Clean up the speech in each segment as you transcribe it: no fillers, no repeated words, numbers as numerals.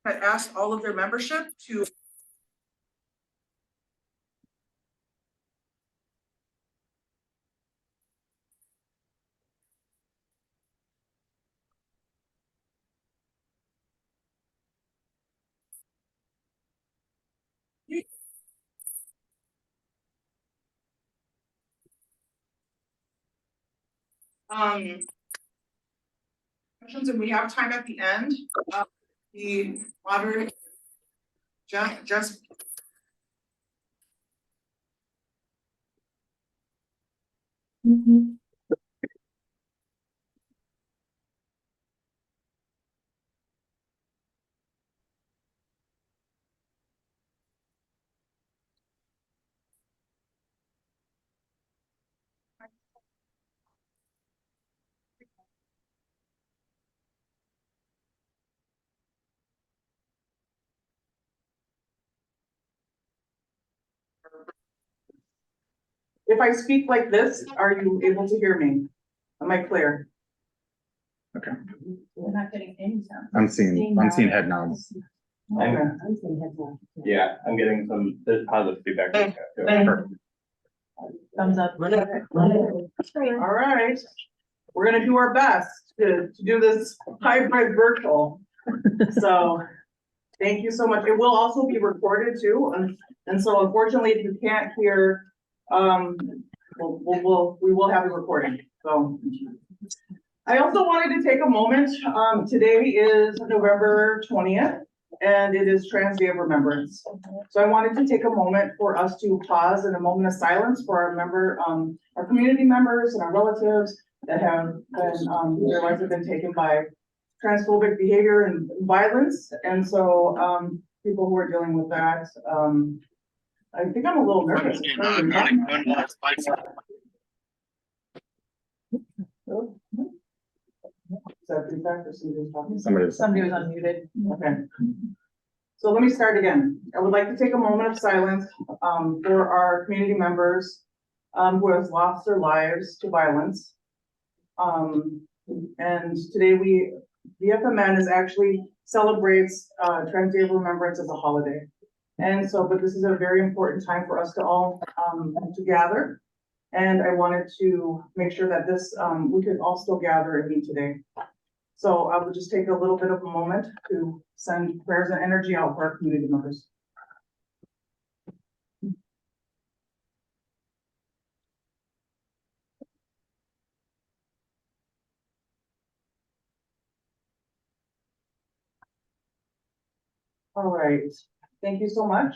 had asked all of their membership to questions, and we have time at the end. The moderator just if I speak like this, are you able to hear me? Am I clear? Okay. We're not getting any sound. I'm seeing head nods. Okay. I'm seeing head nods. Yeah, I'm getting there's positive feedback. Perfect. Thumbs up. All right, we're gonna do our best to do this hybrid virtual. So, thank you so much. It will also be recorded too, and so unfortunately, if you can't hear, we will have a recording, so. I also wanted to take a moment, today is November 20th, and it is Trans Day of Remembrance. So I wanted to take a moment for us to pause in a moment of silence for our community members and our relatives that have been, their lives have been taken by transphobic behavior and violence. And so, people who are dealing with that, I think I'm a little nervous. Is that feedback or somebody's talking? Somebody was unmuted. Okay. So let me start again. I would like to take a moment of silence for our community members who have lost their lives to violence. And today VFMN is actually celebrates Trans Day of Remembrance as a holiday. And so, but this is a very important time for us to all to gather. And I wanted to make sure that this, we could all still gather and meet today. So I would just take a little bit of a moment to send prayers and energy out for our community members. All right, thank you so much.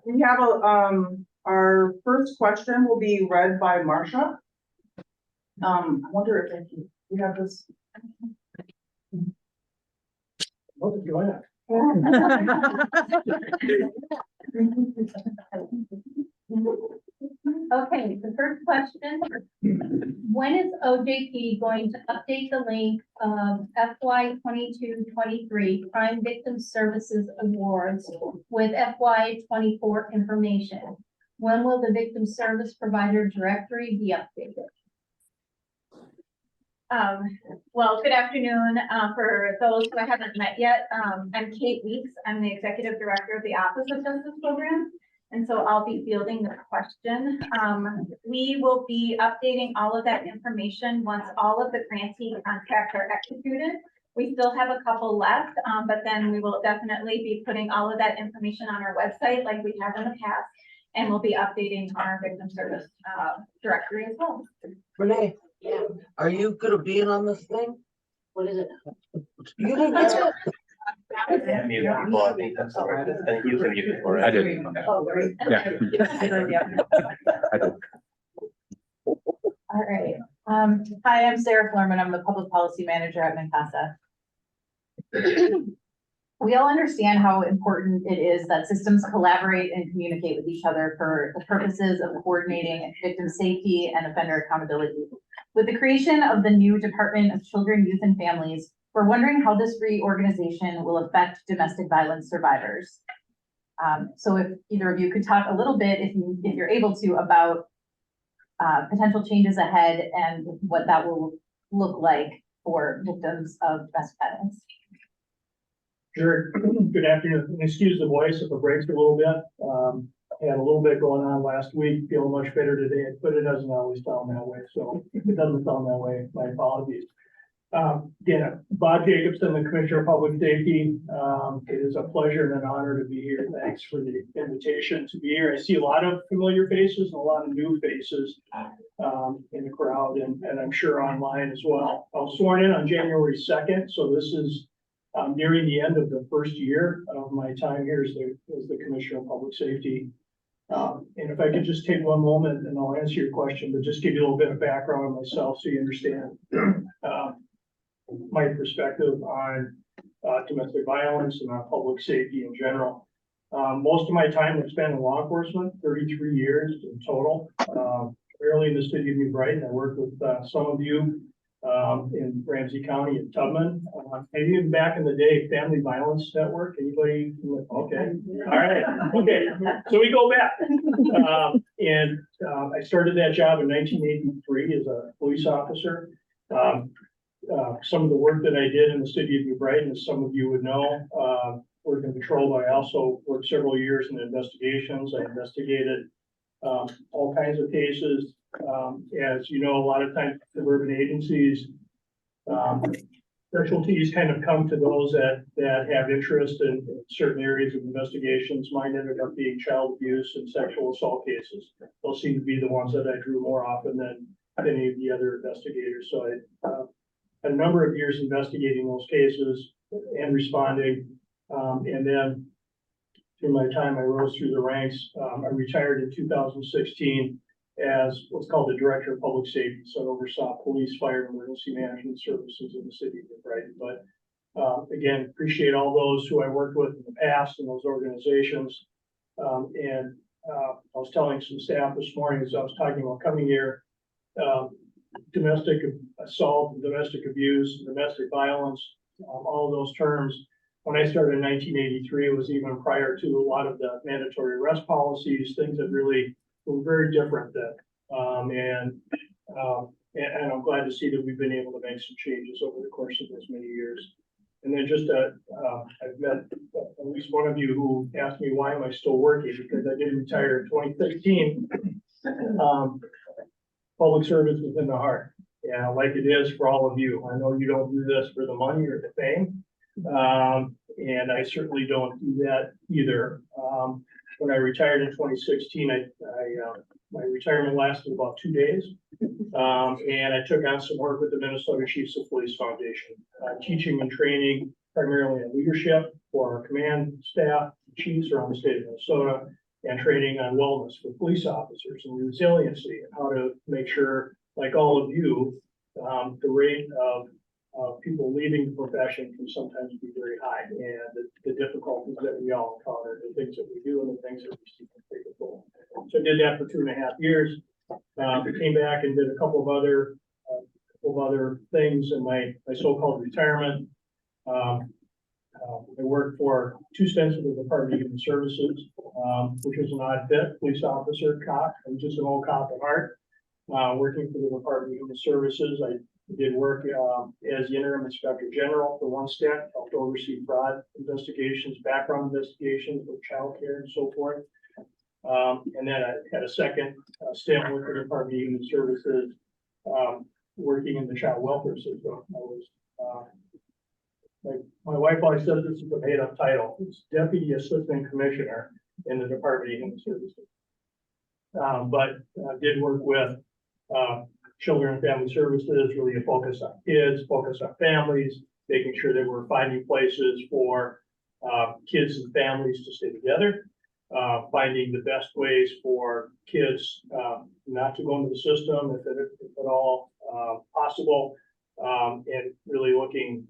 We have our first question will be read by Marsha. I wonder if we have this. Oh, go ahead. Okay, the first question, when is OJP going to update the link of FY 22-23 Crime Victim Services Awards with FY 24 information? When will the victim service provider directory be updated? Well, good afternoon. For those who I haven't met yet, I'm Kate Weeks. I'm the Executive Director of the Office of Justice Program. And so I'll be fielding the question. We will be updating all of that information once all of the grantee contracts are executed. We still have a couple left, but then we will definitely be putting all of that information on our website like we have in the past. And we'll be updating our victim service directory as well. Renee, are you gonna be in on this thing? What is it? You didn't get it? I think that's all right. I think you can use it for it. I did. Oh, great. Yeah. I did. All right. Hi, I'm Sarah Flurman. I'm the Public Policy Manager at Mincasa. We all understand how important it is that systems collaborate and communicate with each other for the purposes of coordinating victim safety and offender accountability. With the creation of the new Department of Children, Youth, and Families, we're wondering how this reorganization will affect domestic violence survivors. So if either of you could talk a little bit, if you're able to, about potential changes ahead and what that will look like for victims of domestic violence. Sure. Good afternoon. Excuse the voice if it breaks a little bit. I had a little bit going on last week, feeling much better today, but it doesn't always sound that way. So if it doesn't sound that way, my apologies. Again, Bob Jacobson, the Commissioner of Public Safety. It is a pleasure and an honor to be here. Thanks for the invitation to be here. I see a lot of familiar faces and a lot of new faces in the crowd, and I'm sure online as well. I was sworn in on January 2nd, so this is nearing the end of the first year of my time here as the Commissioner of Public Safety. And if I could just take one moment and I'll answer your question, but just give you a little bit of background on myself so you understand my perspective on domestic violence and on public safety in general. Most of my time was spent in law enforcement, 33 years in total, primarily in the city of New Brighton. I worked with some of you in Ramsey County and Tubman. And even back in the day, Family Violence Network. Anybody? Okay. All right. Okay. So we go back. I started that job in 1983 as a police officer. Some of the work that I did in the city of New Brighton, as some of you would know, worked in patrol, but I also worked several years in investigations. I investigated all kinds of cases. As you know, a lot of times suburban agencies, specialties kind of come to those that have interest in certain areas of investigations. Mine ended up being child abuse and sexual assault cases. Those seem to be the ones that I drew more often than any of the other investigators. So I had a number of years investigating those cases and responding. And then through my time, I rose through the ranks. I retired in 2016 as what's called the Director of Public Safety. So I oversaw police, fire, and emergency management services in the city of New Brighton. But again, appreciate all those who I worked with in the past in those organizations. I was telling some staff this morning as I was talking about coming here, domestic assault, domestic abuse, domestic violence, all of those terms. When I started in 1983, it was even prior to a lot of the mandatory arrest policies, things that really were very different then. And I'm glad to see that we've been able to make some changes over the course of those many years. And then just, I've met at least one of you who asked me, why am I still working? Because I did retire in 2016. Public service is in the heart. Yeah, like it is for all of you. I know you don't do this for the money or the fame. And I certainly don't do that either. When I retired in 2016, my retirement lasted about 2 days. And I took on some work with the Minnesota Chiefs of Police Foundation, teaching and training primarily in leadership for our command staff, chiefs around the state of Minnesota, and training on wellness for police officers and resiliency and how to make sure, like all of you, the rate of people leaving the profession can sometimes be very high, and the difficulties that we all encounter, the things that we do and the things that we see can take a toll. So I did that for 2.5 years. I came back and did a couple of other things in my so-called retirement. I worked for 2 stints with the Department of Human Services, which was an odd fit, police officer, cop. I was just an old cop at heart. Working for the Department of Human Services, I did work as the interim inspector general for 1 stint, helped oversee fraud investigations, background investigations with child care and so forth. And then I had a second stint with the Department of Human Services, working in the child welfare system. I was, like my wife always says, this is a made up title. It's Deputy Assistant Commissioner in the Department of Human Services. But did work with Children and Family Services, really a focus on kids, focus on families, making sure that we're finding places for kids and families to stay together, finding the best ways for kids not to go into the system if at all possible, and really looking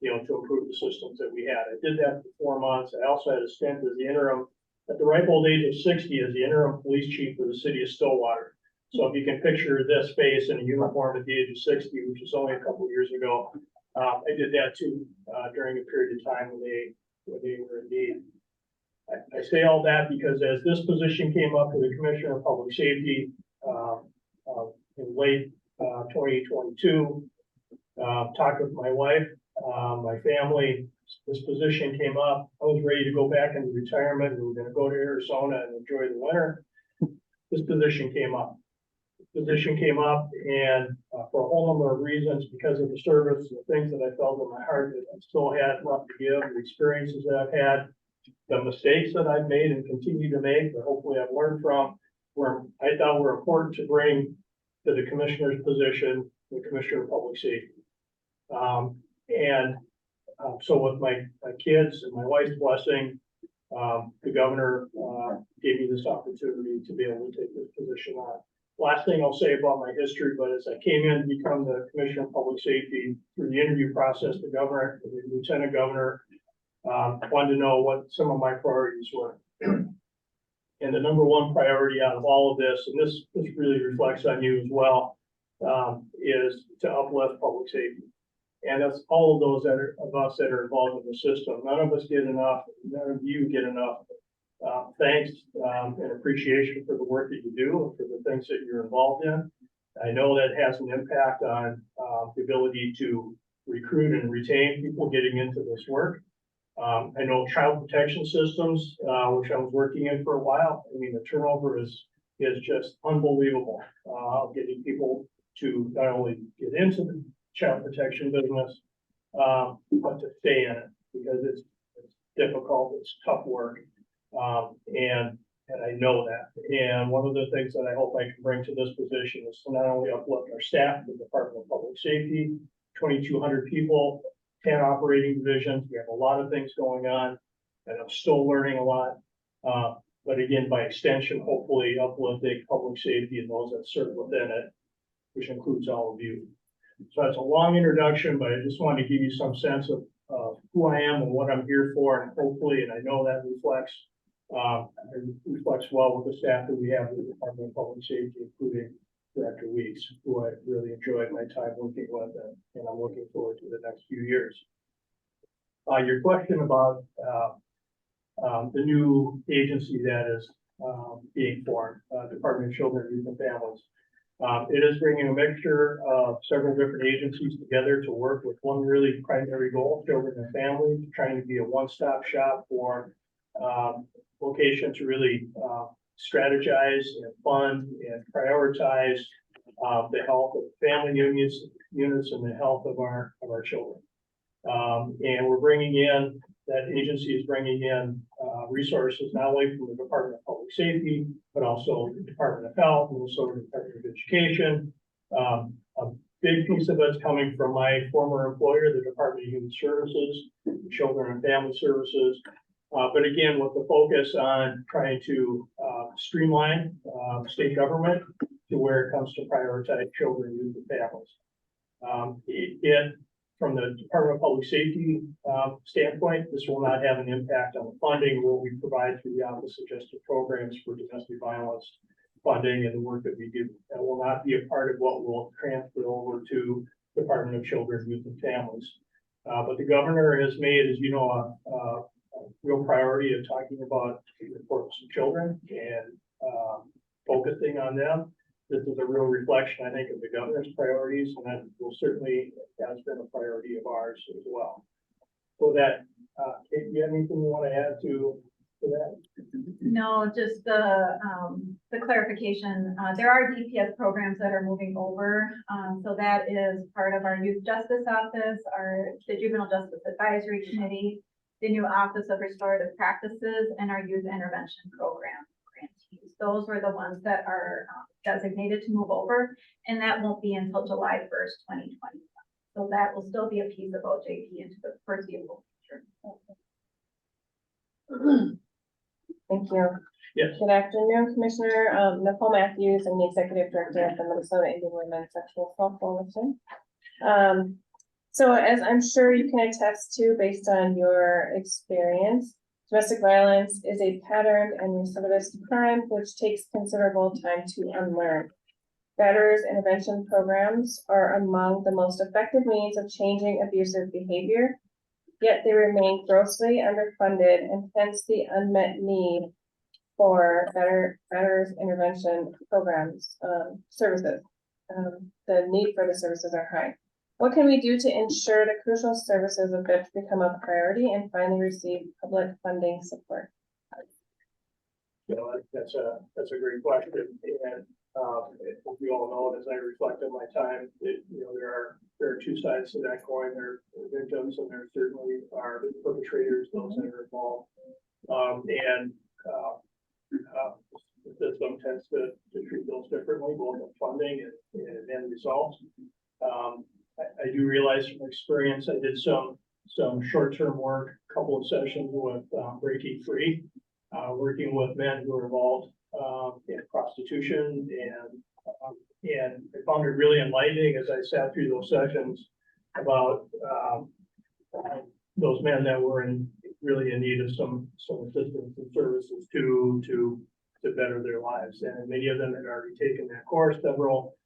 to improve the systems that we had. I did that for 4 months. I also had a stint as the interim, at the ripe old age of 60, as the interim police chief for the city of Stillwater. So if you can picture this face in a uniform at the age of 60, which was only a couple of years ago, I did that too during a period of time when they were in need. I say all that because as this position came up for the Commissioner of Public Safety in late 2022, talked with my wife, my family, this position came up. I was ready to go back into retirement. We were gonna go to Arizona and enjoy the winter. This position came up. And for a whole number of reasons, because of the service, the things that I felt in my heart that I still had left to give, the experiences that I've had, the mistakes that I've made and continue to make, but hopefully I've learned from, where I thought were important to bring to the commissioner's position, the Commissioner of Public Safety. So with my kids and my wife's blessing, the governor gave me this opportunity to be able to take this position on. Last thing I'll say about my history, but as I came in to become the Commissioner of Public Safety, through the interview process, the governor, the lieutenant governor, wanted to know what some of my priorities were. And the number one priority out of all of this, and this really reflects on you as well, is to uplift public safety. And that's all of those of us that are involved in the system. None of us get enough, none of you get enough thanks and appreciation for the work that you do and for the things that you're involved in. I know that has an impact on the ability to recruit and retain people getting into this work. I know child protection systems, which I was working in for a while. I mean, the turnover is just unbelievable. Getting people to not only get into the child protection business, but to stay in it, because it's difficult, it's tough work. And I know that. And one of the things that I hope I can bring to this position is to not only uplift our staff, the Department of Public Safety, 2,200 people, 10 operating divisions. We have a lot of things going on, and I'm still learning a lot. But again, by extension, hopefully uplifting public safety and those that serve within it, which includes all of you. So that's a long introduction, but I just wanted to give you some sense of who I am and what I'm here for, and hopefully, and I know that reflects well with the staff that we have in the Department of Public Safety, including Director Weeks, who I really enjoyed my time working with, and I'm looking forward to the next few years. Your question about the new agency that is being formed, Department of Children, Youth and Families. It is bringing a mixture of several different agencies together to work with one really primary goal: children and families, trying to be a one-stop shop for location to really strategize and fund and prioritize the health of family units and the health of our children. And we're bringing in, that agency is bringing in resources not only from the Department of Public Safety, but also the Department of Health and also the Department of Education. A big piece of it's coming from my former employer, the Department of Human Services, Children and Family Services. But again, with the focus on trying to streamline state government to where it comes to prioritize children, youth, and families. From the Department of Public Safety standpoint, this will not have an impact on the funding what we provide through the Office of Justice Programs for domestic violence funding and the work that we do. That will not be a part of what will transfer over to Department of Children, Youth, and Families. But the governor has made, as you know, a real priority of talking about the importance of children and focusing on them. This is a real reflection, I think, of the governor's priorities, and that will certainly has been a priority of ours as well. So that, Kate, do you have anything you want to add to that? No, just the clarification. There are DPS programs that are moving over. So that is part of our Youth Justice Office, the Juvenile Justice Advisory Committee, the new Office of Restorative Practices, and our Youth Intervention Program grantees. Those were the ones that are designated to move over, and that won't be until July 1st, 2020. So that will still be a piece of OJP into the foreseeable future. Thank you. Yes. Good afternoon, Commissioner. Nicole Matthews. I'm the Executive Director of the Minnesota Indian Women's Sexual Assault Coalition. So as I'm sure you can attest to based on your experience, domestic violence is a patterned and recidivist crime which takes considerable time to unlearn. Batterers intervention programs are among the most effective means of changing abusive behavior, yet they remain grossly underfunded and hence the unmet need for batterers intervention programs, services. The need for the services are high. What can we do to ensure the crucial services of BIP become a priority and finally receive public funding support? You know, that's a great question, and, as you all know, as I reflect on my time, there are two sides to that coin. There are victims, and there certainly are perpetrators, those that are involved. The system tends to treat those differently, both in funding and end results. I do realize from experience, I did some short-term work, a couple of sessions with Breaking Free, working with men who are involved in prostitution, and I found it really enlightening as I sat through those sessions about those men that were really in need of some assistance and services to better their lives. And many of them had already taken that course. Several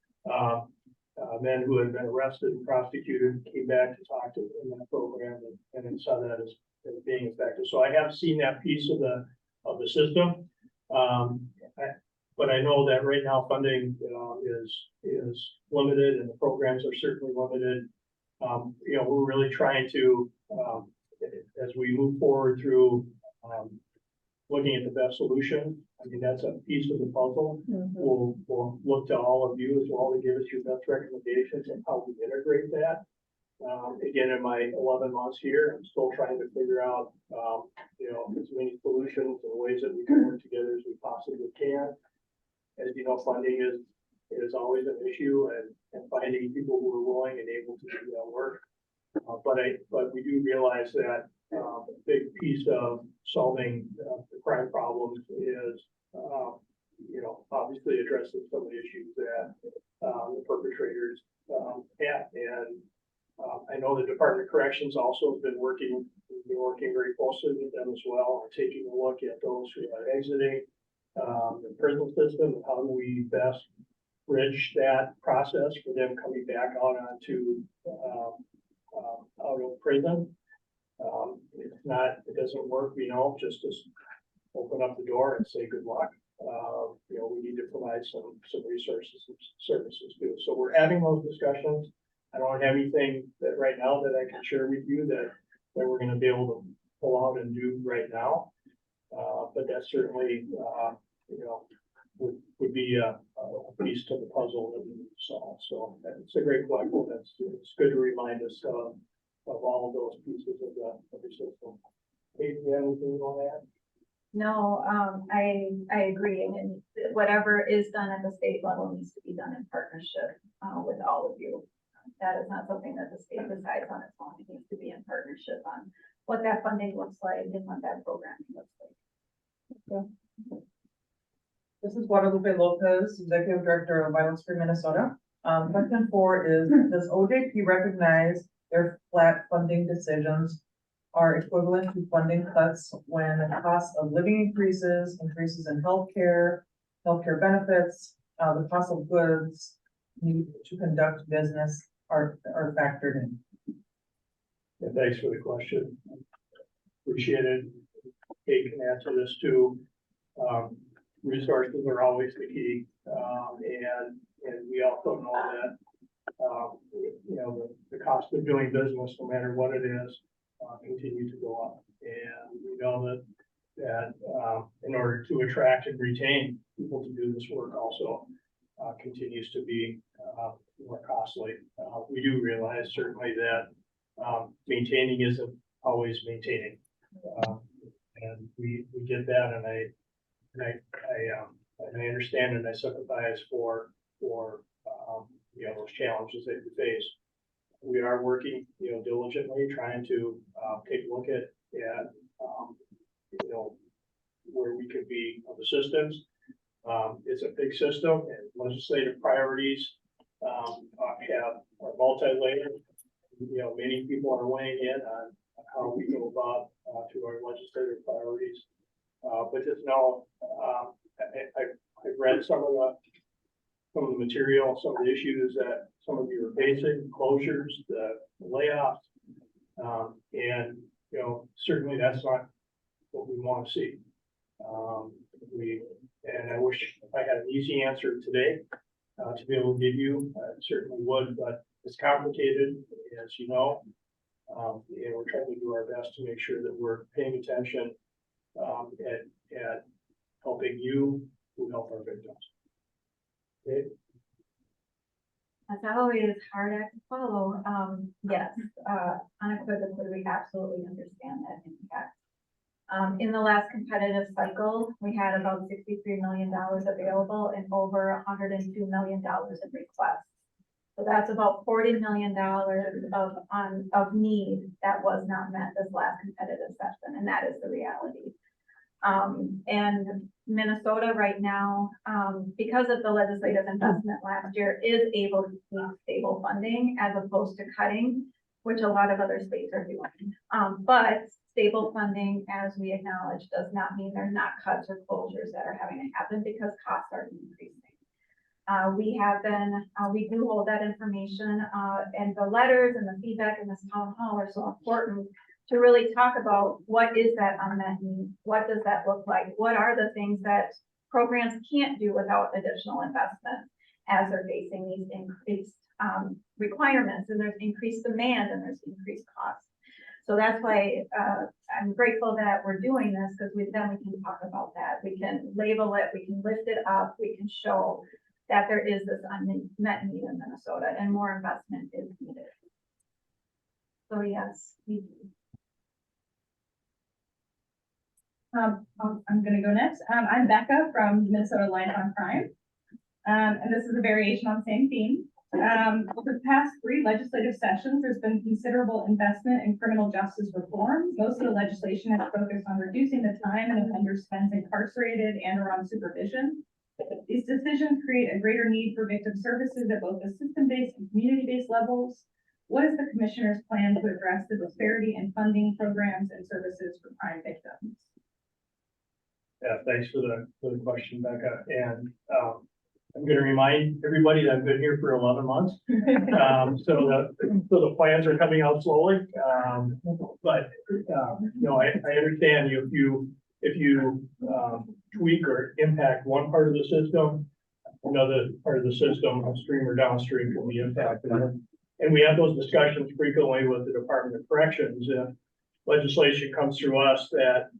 men who had been arrested and prosecuted came back to talk to in that program and then saw that as being effective. So I have seen that piece of the system. But I know that right now funding is limited, and the programs are certainly limited. We're really trying to, as we move forward through looking at the best solution. I mean, that's a piece of the puzzle. We'll look to all of you as well to give us your best recommendations on how we integrate that. Again, in my 11 months here, I'm still trying to figure out, as many solutions and ways that we can work together as we possibly can. As you know, funding is always an issue, and finding people who are willing and able to do that work. But we do realize that a big piece of solving the crime problems is, obviously addressing some of the issues that the perpetrators have. And I know the Department of Corrections also has been working very closely with them as well, and taking a look at those who are exiting the prison system and how do we best bridge that process for them coming back out onto out of prison. It doesn't work, just to open up the door and say good luck. We need to provide some resources and services too. So we're having those discussions. I don't have anything that right now that I can share with you that we're going to be able to pull out and do right now. But that certainly, would be a piece to the puzzle that we need to solve. So it's a great question. It's good to remind us of all of those pieces of the system. Kate, do you have anything you want to add? No, I agree, and whatever is done at the state level needs to be done in partnership with all of you. That is not something that the state decides on its own. It needs to be in partnership on what that funding looks like and what that program looks like. This is Guadalupe Lopez, Executive Director of Violence Free Minnesota. Question 4 is, does OJP recognize their flat funding decisions are equivalent to funding cuts when the cost of living increases in healthcare benefits, the cost of goods needed to conduct business are factored in? Yeah, thanks for the question. Appreciate it. Kate can answer this too. Resources are always the key, and we also know that the cost of doing business, no matter what it is, continue to go up. And we know that in order to attract and retain people to do this work also continues to be more costly. We do realize certainly that maintaining isn't always maintaining, and we get that, and I understand and I sympathize for those challenges that you face. We are working, diligently trying to take a look at where we could be of assistance. It's a big system, and legislative priorities are multi-layered. Many people are weighing in on how we go about to our legislative priorities. But just know, I've read some of the material, some of the issues that some of you are facing, closures, the layoffs, and certainly that's not what we want to see. And I wish if I had an easy answer today to be able to give you, I certainly would, but It's complicated, as you know. And we're trying to do our best to make sure that we're paying attention, at helping you who help our victims. Okay? As always, hard act to follow. Yes, unequivocally, we absolutely understand that impact. In the last competitive cycle, we had about $63 million available and over $102 million in requests. So that's about $40 million of need that was not met this last competitive session, and that is the reality. And Minnesota right now, because of the legislative investment last year, is able to keep stable funding as opposed to cutting, which a lot of other states are doing. But stable funding, as we acknowledge, does not mean there's not cuts or closures that are having to happen because costs are increasing. We do hold that information, and the letters and the feedback in this town hall are so important to really talk about what is that unmet need? What does that look like? What are the things that programs can't do without additional investment as they're facing these increased requirements, and there's increased demand and there's increased costs. So that's why I'm grateful that we're doing this, because then we can talk about that. We can label it, we can lift it up, we can show that there is this unmet need in Minnesota and more investment is needed. So yes, we do. I'm gonna go next. I'm Becca from Minnesota Alliance on Crime. And this is a variation on the same theme. Over the past 3 legislative sessions, there's been considerable investment in criminal justice reform. Most of the legislation has focused on reducing the time an offender spends incarcerated and or on supervision. These decisions create a greater need for victim services at both the system-based and community-based levels. What is the commissioner's plan to address the disparity in funding programs and services for crime victims? Yeah, thanks for the question, Becca. And I'm going to remind everybody that I've been here for 11 months. So the plans are coming out slowly. But I understand if you tweak or impact one part of the system, another part of the system, upstream or downstream, will be impacted. And we have those discussions frequently with the Department of Corrections. If legislation comes through us that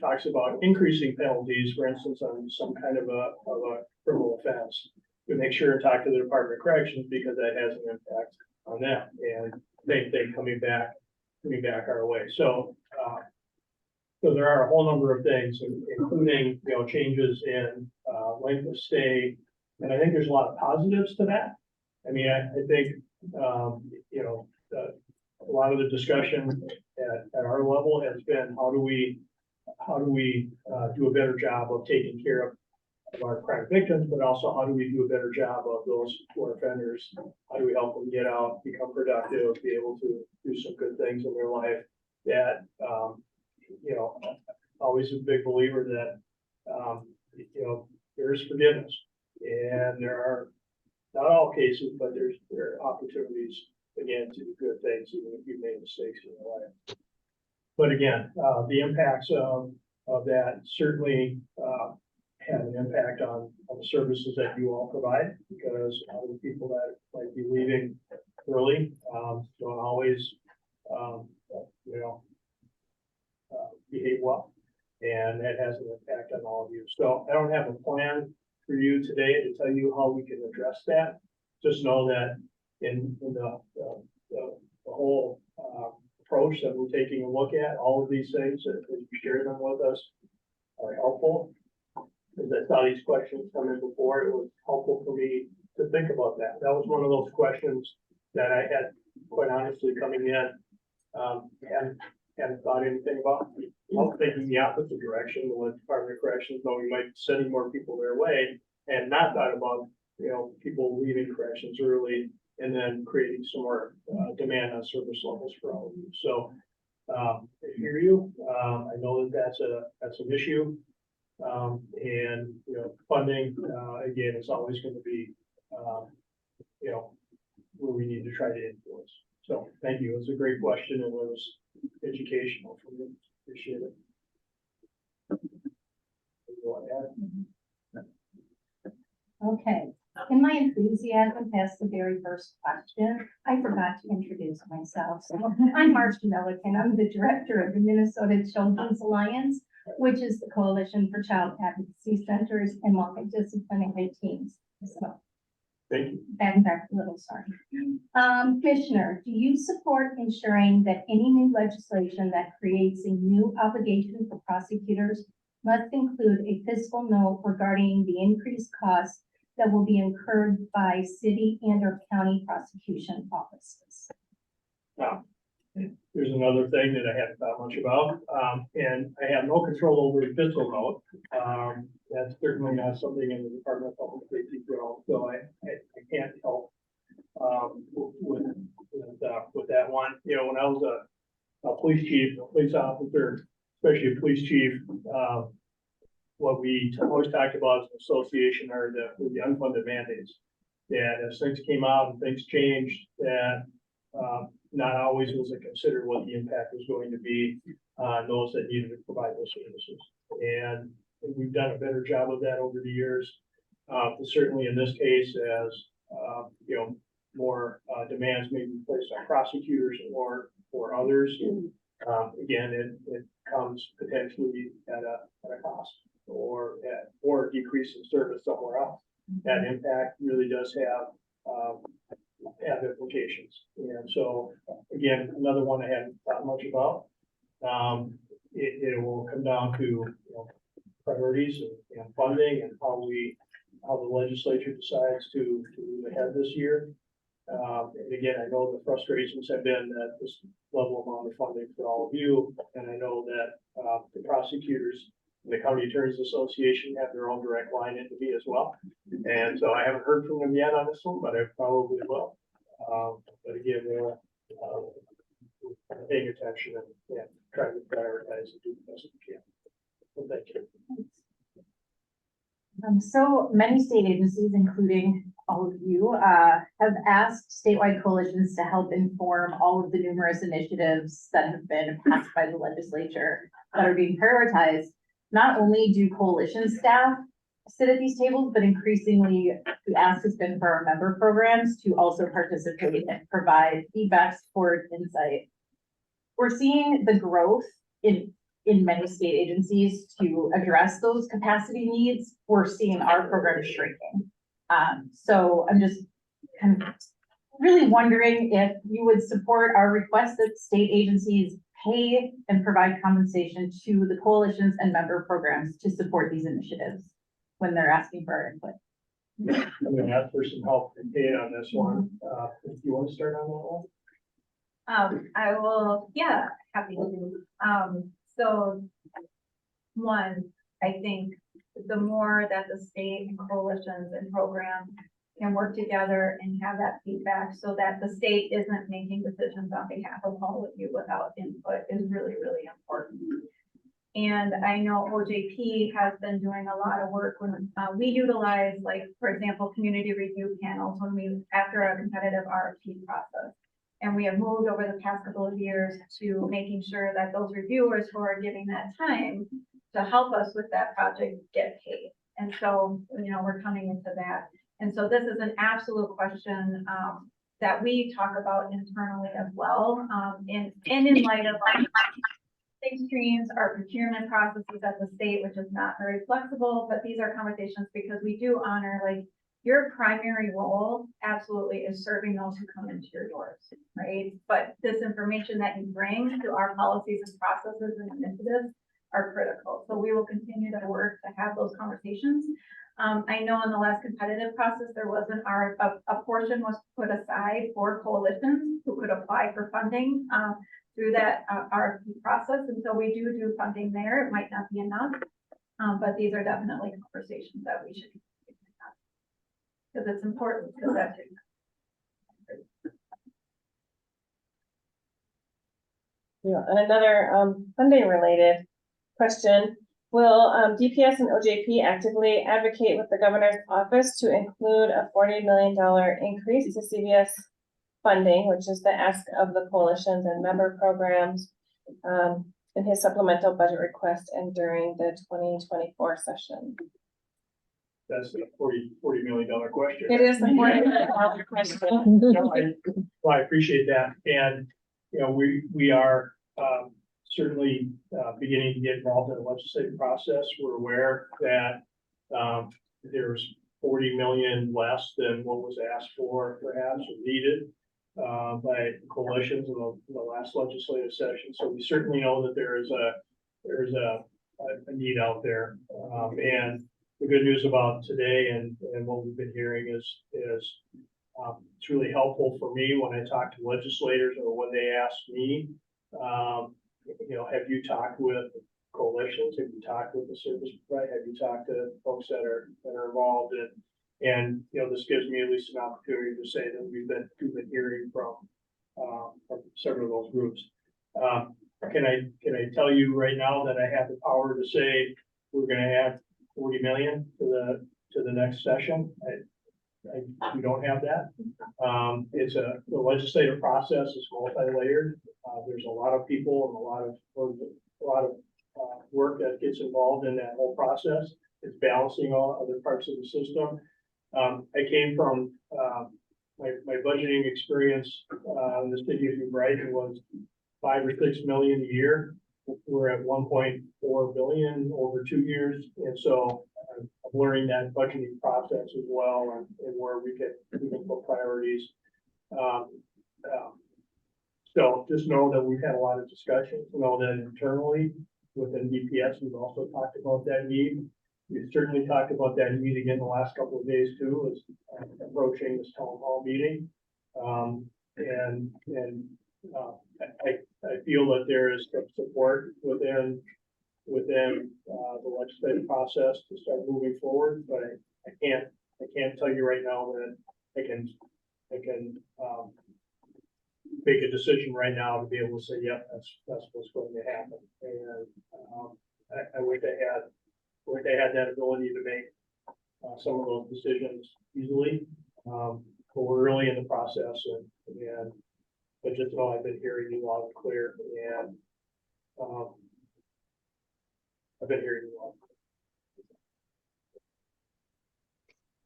talks about increasing penalties, for instance, on some kind of a criminal offense, we make sure to talk to the Department of Corrections because that has an impact on them. And same thing coming back our way. So there are a whole number of things, including changes in length of stay, and I think there's a lot of positives to that. I mean, I think a lot of the discussion at our level has been how do we do a better job of taking care of our crime victims, but also how do we do a better job of those who are offenders? How do we help them get out, become productive, be able to do some good things in their life? That always a big believer that there is forgiveness, and there are not all cases, but there are opportunities again to do good things, even if you've made mistakes in your life. But again, the impacts of that certainly have an impact on the services that you all provide, because other people that might be leaving early don't always behave well, and that has an impact on all of you. So I don't have a plan for you today to tell you how we can address that. Just know that in the whole approach that we're taking a look at, all of these things that you share them with us are helpful. As I saw these questions come in before, it was helpful for me to think about that. That was one of those questions that I had, quite honestly, coming in, and hadn't thought anything about. I was thinking the opposite direction, the Department of Corrections, though we might be sending more people their way, and not thought about people leaving corrections early and then creating some more demand on service levels for all of you. So I hear you. I know that's an issue. And funding again is always going to be where we need to try to influence. So thank you. It was a great question, and it was educational for me. Appreciate it. Okay, in my enthusiasm past the very first question, I forgot to introduce myself. So I'm Marcia Milliken. I'm the director of the Minnesota Children's Alliance, which is the Coalition for Child Advocacy Centers and Multidisciplinary Teams. So Thank you. back a little, sorry. Commissioner, do you support ensuring that any new legislation that creates a new obligation for prosecutors must include a fiscal note regarding the increased costs that will be incurred by city and or county prosecution offices? Now, there's another thing that I haven't thought much about, and I have no control over the fiscal note. That's certainly not something in the Department of Public Safety, so I can't help with that one. You know, when I was a police chief, a police officer, especially a police chief, what we always talked about as an association are the unfunded mandates. That as things came out and things changed, that not always was it considered what the impact was going to be on those that needed to provide those services. And we've done a better job of that over the years. Certainly in this case, as you know, more demands may be placed on prosecutors or others. Again, it comes potentially at a cost or decrease in service somewhere else. That impact really does have implications. And so again, another one I hadn't thought much about. It will come down to, you know, priorities and funding and how the legislature decides to move ahead this year. And again, I know the frustrations have been that this level amount of funding for all of you, and I know that the prosecutors, the County Attorneys Association have their own direct line into me as well. And so I haven't heard from them yet on this one, but I probably will. But again, we're paying attention and trying to prioritize and do the best we can. So thank you. So many state agencies, including all of you, have asked statewide coalitions to help inform all of the numerous initiatives that have been passed by the legislature that are being prioritized. Not only do coalition staff sit at these tables, but increasingly the ask has been for our member programs to also participate and provide feedback, support, insight. We're seeing the growth in many state agencies to address those capacity needs. We're seeing our program shrinking. So I'm just kind of really wondering if you would support our request that state agencies pay and provide compensation to the coalitions and member programs to support these initiatives when they're asking for our input. I'm going to ask for some help and Kate on this one. If you want to start on that one? I will, yeah, happy to. So one, I think the more that the state and coalitions and programs can work together and have that feedback so that the state isn't making decisions on behalf of all of you without input is really, really important. And I know OJP has been doing a lot of work when we utilize, like, for example, community review panels after a competitive RFP process. And we have moved over the past couple of years to making sure that those reviewers who are giving that time to help us with that project get paid. And so, you know, we're coming into that. And so this is an absolute question that we talk about internally as well. And in light of state streams, our procurement processes at the state, which is not very flexible, but these are conversations because we do honor, like, your primary role absolutely is serving those who come into your doors, right? But this information that you bring to our policies and processes and initiatives are critical. So we will continue to work to have those conversations. I know in the last competitive process, there was a portion was put aside for coalitions who could apply for funding through that RFP process. And so we do funding there. It might not be enough, but these are definitely conversations that we should have because it's important because that's Yeah, and another funding related question. Will DPS and OJP actively advocate with the governor's office to include a $40 million increase to CVS funding, which is the ask of the coalitions and member programs in his supplemental budget request and during the 2024 session? that's the $40 million question. It is the $40 question. No, well, I appreciate that, and, you know, we are, certainly, beginning to get involved in the legislative process. We're aware that, there's 40 million less than what was asked for, perhaps, or needed, by coalitions in the last legislative session, so we certainly know that there is a need out there, and the good news about today and what we've been hearing is it's really helpful for me when I talk to legislators or when they ask me, you know, have you talked with coalitions? Have you talked with the service provider? Have you talked to folks that are involved in? And, you know, this gives me at least an opportunity to say that we've been hearing from several of those groups. Can I tell you right now that I have the power to say we're gonna add 40 million to the next session? We don't have that. The legislative process is multi-layered. There's a lot of people and a lot of work that gets involved in that whole process. It's balancing all other parts of the system. I came from my budgeting experience in the city of New Brighton was 5 or 6 million a year. We're at 1.4 billion over 2 years, and so I'm learning that budgeting process as well, and where we can put priorities. So just know that we've had a lot of discussions. Know that internally within DPS, we've also talked about that need. We've certainly talked about that need again the last couple of days too, as approaching this town hall meeting. I feel that there is support within the legislative process to start moving forward, but I can't tell you right now that I can make a decision right now to be able to say, yep, that's what's going to happen. And I wish I had that ability to make some of those decisions easily. But we're really in the process, and but just know I've been hearing you loud and clear, and I've been hearing you loud.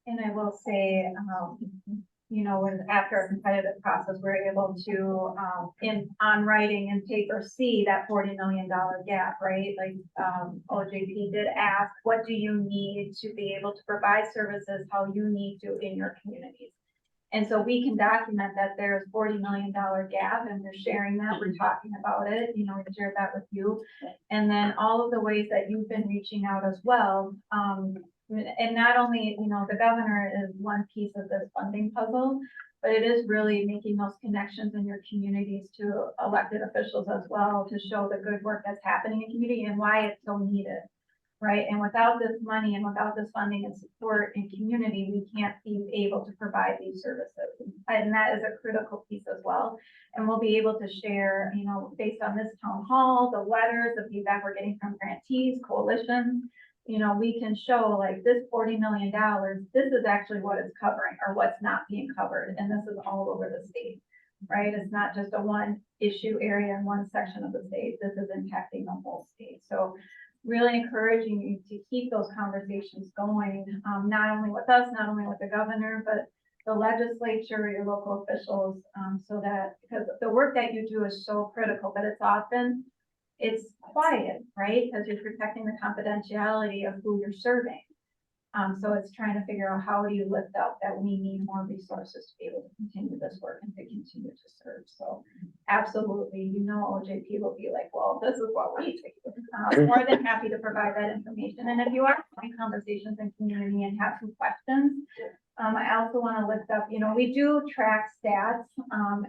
And I will say, you know, after a competitive process, we're able to, on writing and paper, see that $40 million gap, right? Like, OJP did ask, what do you need to be able to provide services how you need to in your communities? And so we can document that there's $40 million gap, and we're sharing that, we're talking about it, you know, we shared that with you. And then all of the ways that you've been reaching out as well. And not only, you know, the governor is one piece of this funding puzzle, but it is really making those connections in your communities to elected officials as well, to show the good work that's happening in community and why it's so needed, right? And without this money and without this funding and support in community, we can't be able to provide these services. And that is a critical piece as well. And we'll be able to share, you know, based on this town hall, the letters, the feedback we're getting from grantees, coalitions, you know, we can show like this $40 million, this is actually what it's covering or what's not being covered. And this is all over the state, right? It's not just a one issue area in one section of the state. This is impacting the whole state. So really encouraging you to keep those conversations going, not only with us, not only with the governor, but the legislature, your local officials, so that, because the work that you do is so critical, but it's quiet, right? Because you're protecting the confidentiality of who you're serving. So it's trying to figure out how do you lift up that we need more resources to be able to continue this work and to continue to serve. So absolutely, you know, OJP will be like, well, this is what we do. More than happy to provide that information. And if you are having conversations in community and have some questions, I also want to lift up, you know, we do track stats.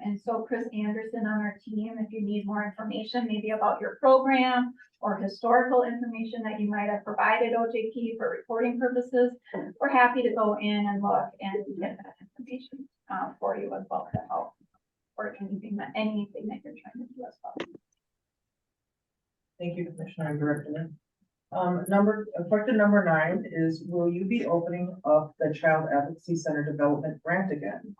And so Chris Anderson on our team, if you need more information, maybe about your program or historical information that you might have provided OJP for reporting purposes, we're happy to go in and look and get that information for you as well to help or anything that you're trying to do as well. Thank you, Commissioner and Director. Question number 9 is, will you be opening up the Child Advocacy Center Development Grant again?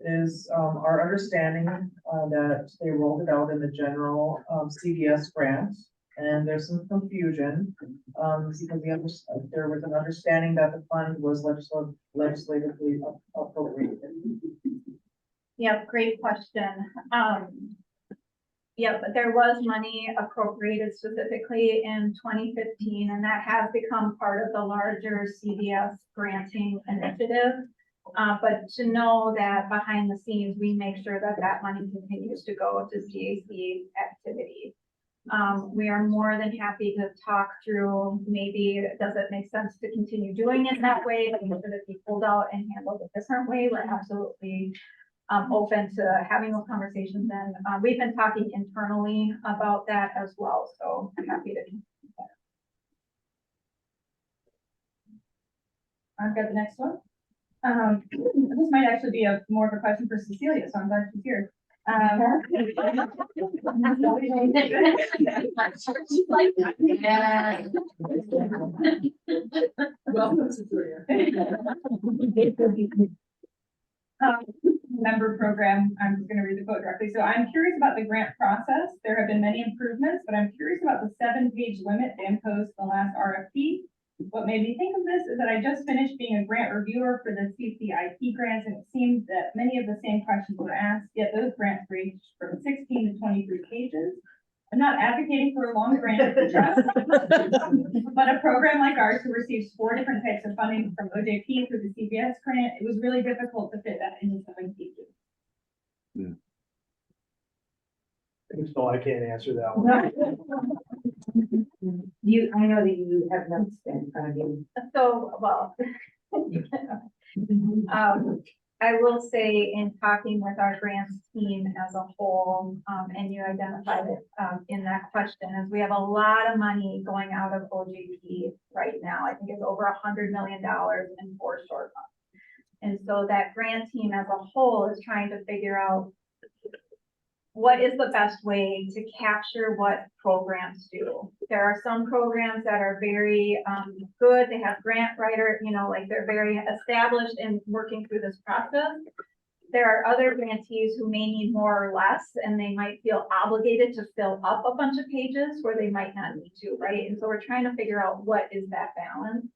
Is our understanding that they rolled it out in the general CDS grant, and there's some confusion. Because there was an understanding that the fund was legislatively appropriated. Yeah, great question. Yeah, but there was money appropriated specifically in 2015, and that has become part of the larger CBS granting initiative. But to know that behind the scenes, we make sure that that money continues to go to CAC activities. We are more than happy to talk through, maybe, does it make sense to continue doing it that way? Should it be pulled out and handled a different way? We're absolutely open to having those conversations, and we've been talking internally about that as well, so I'm happy to. I've got the next one. This might actually be more of a question for Cecilia, so I'm glad she's here. Welcome, Cecilia. Member program, I'm just gonna read the quote directly. So I'm curious about the grant process. There have been many improvements, but I'm curious about the 7-page limit they imposed the last RFP. What made me think of this is that I just finished being a grant reviewer for the CCIP grants, and it seemed that many of the same questions were asked, yet those grants ranged from 16 to 23 pages. I'm not advocating for a long grant, but a program like ours who receives 4 different types of funding from OJP through the CBS grant, it was really difficult to fit that into 7 pages. So I can't answer that one. I know that you have notes in front of you. So, well, I will say in talking with our grants team as a whole, and you identified it in that question, is we have a lot of money going out of OJP right now. I think it's over $100 million in 4 short months. And so that grant team as a whole is trying to figure out what is the best way to capture what programs do. There are some programs that are very good. They have grant writer, like they're very established in working through this process. There are other grantees who may need more or less, and they might feel obligated to fill up a bunch of pages where they might not need to, right? And so we're trying to figure out what is that balance.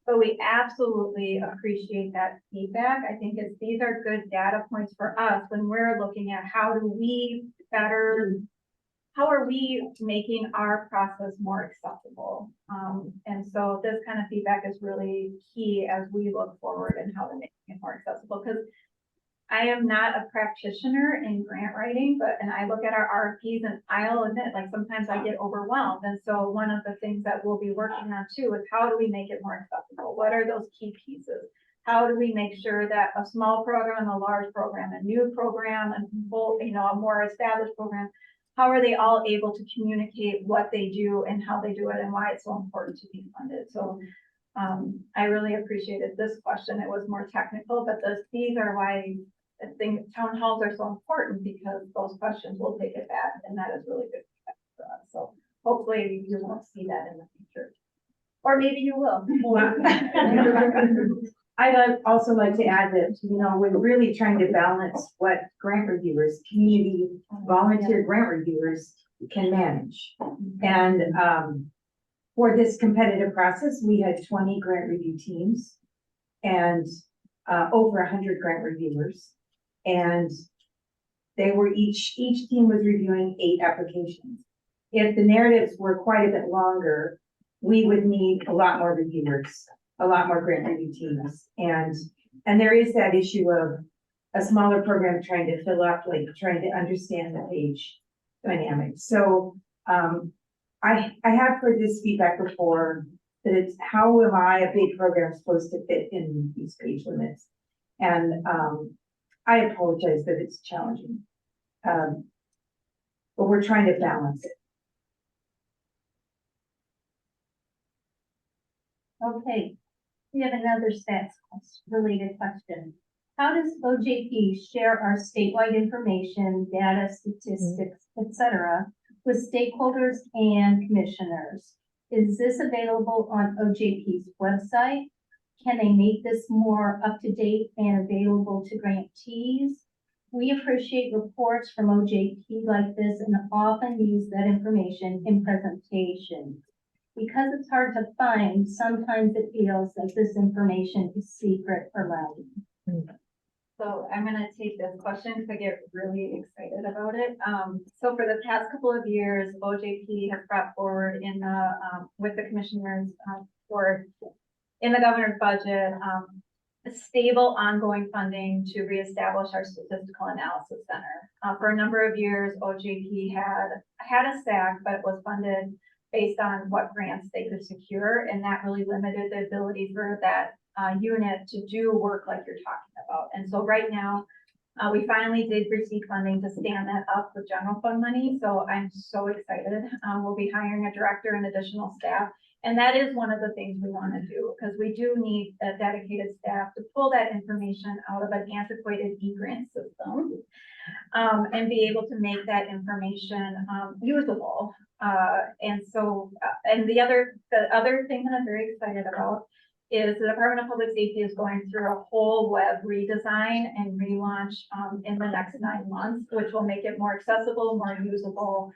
But we absolutely appreciate that feedback. I think these are good data points for us when we're looking at how are we making our process more accessible? And so this kind of feedback is really key as we look forward and how to make it more accessible. Because I am not a practitioner in grant writing, and I look at our RFPs and I'll admit, like sometimes I get overwhelmed. And so one of the things that we'll be working on too is how do we make it more accessible? What are those key pieces? How do we make sure that a small program and a large program, a new program and a more established program, how are they all able to communicate what they do and how they do it and why it's so important to be funded? So I really appreciated this question. It was more technical, but these are why I think town halls are so important, because those questions will take it back, and that is really good for us. So hopefully you won't see that in the future, or maybe you will. I'd also like to add that, we're really trying to balance what grant reviewers, community volunteer grant reviewers can manage. And for this competitive process, we had 20 grant review teams and over 100 grant reviewers. And they were each team was reviewing 8 applications. If the narratives were quite a bit longer, we would need a lot more reviewers, a lot more grant review teams. And there is that issue of a smaller program trying to fill up, like trying to understand the page dynamics. So I have heard this feedback before, that it's how am I, a big program, supposed to fit in these page limits? And I apologize that it's challenging, but we're trying to balance it. Okay, we have another stats related question. How does OJP share our statewide information, data, statistics, etc., with stakeholders and commissioners? Is this available on OJP's website? Can they make this more up to date and available to grantees? We appreciate reports from OJP like this and often use that information in presentations. Because it's hard to find, sometimes it feels like this information is secret or loud. So I'm gonna take this question because I get really excited about it. So for the past couple of years, OJP has brought forward in the, with the commissioners, for, in the governor's budget, a stable ongoing funding to reestablish our statistical analysis center. For a number of years, OJP had a SAC, but it was funded based on what grants they could secure, and that really limited the ability for that unit to do work like you're talking about. And so right now, we finally did receive funding to stand that up with general fund money. So I'm so excited. We'll be hiring a director and additional staff. And that is one of the things we want to do, because we do need a dedicated staff to pull that information out of an antiquated e-grant system, and be able to make that information usable. And so, and the other thing that I'm very excited about is the Department of Public Safety is going through a whole web redesign and relaunch in the next 9 months, which will make it more accessible, more usable.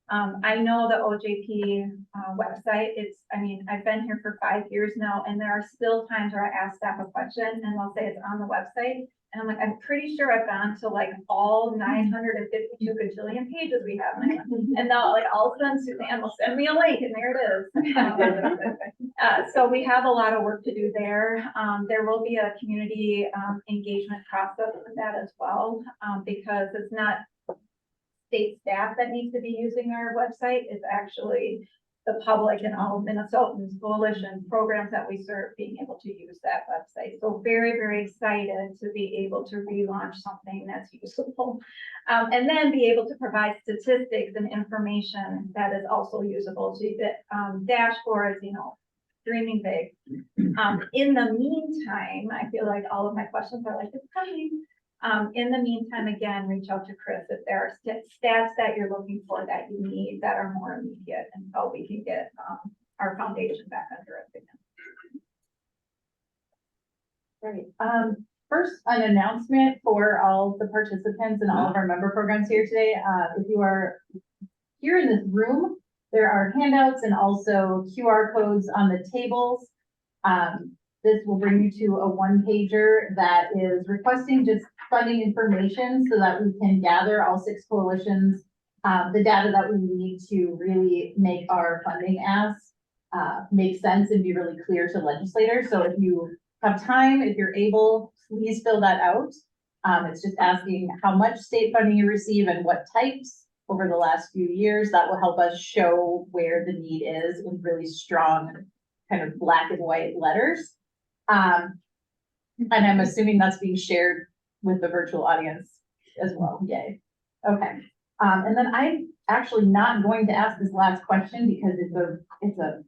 I know the OJP website, I mean, I've been here for 5 years now, and there are still times where I ask staff a question and they'll say it's on the website. And I'm like, I'm pretty sure I've gone to like all 952 gajillion pages we have. And they'll like, all of a sudden Suzanne will send me a link and there it is. So we have a lot of work to do there. There will be a community engagement process with that as well, because it's not state staff that needs to be using our website. It's actually the public and all of Minnesotans, coalitions, programs that we serve being able to use that website. So very, very excited to be able to relaunch something that's usable. And then be able to provide statistics and information that is also usable. So you get dashboards, you know, dreaming big. In the meantime, I feel like all of my questions are like, it's coming. In the meantime, again, reach out to Chris if there are stats that you're looking for that you need that are more immediate, and how we can get our foundation back under it again. Great. First, an announcement for all the participants and all of our member programs here today. If you are here in this room, there are handouts and also QR codes on the tables. This will bring you to a one-pager that is requesting just funding information so that we can gather all 6 coalitions, the data that we need to really make our funding asks make sense and be really clear to legislators. So if you have time, if you're able, please fill that out. It's just asking how much state funding you receive and what types over the last few years. That will help us show where the need is in really strong kind of black and white letters. And I'm assuming that's being shared with the virtual audience as well. Yay. Okay. And then I'm actually not going to ask this last question because it's a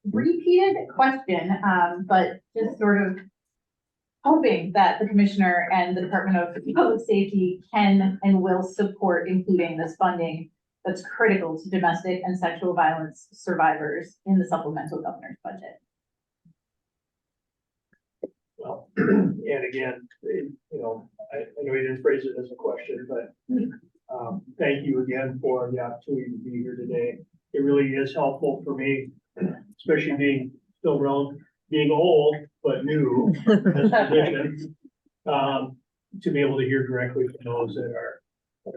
repeated question, but just sort of hoping that the commissioner and the Department of Public Safety can and will support including this funding that's critical to domestic and sexual violence survivors in the supplemental governor's budget. Well, and again, you know, I know you didn't phrase it as a question, but thank you again for the opportunity to be here today. It really is helpful for me, especially being old, but new as a physician, to be able to hear directly from those that are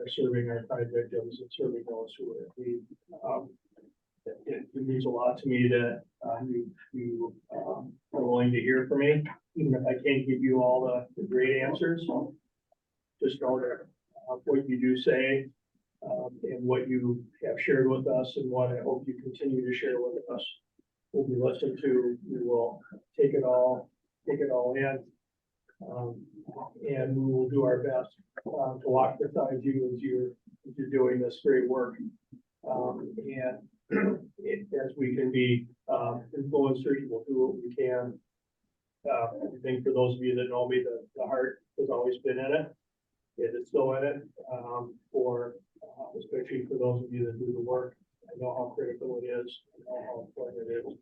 serving our crime victims and serving those who are in need. It means a lot to me that you are willing to hear from me, even if I can't give you all the great answers. Just know that what you do say and what you have shared with us and what I hope you continue to share with us will be listened to. We will take it all in, and we will do our best to walk beside you as you're doing this great work. And as we can be influencers, we'll do what we can. I think for those of you that know me, the heart has always been in it. It is still in it. Especially for those of you that do the work, I know how critical it is. I know how important it is.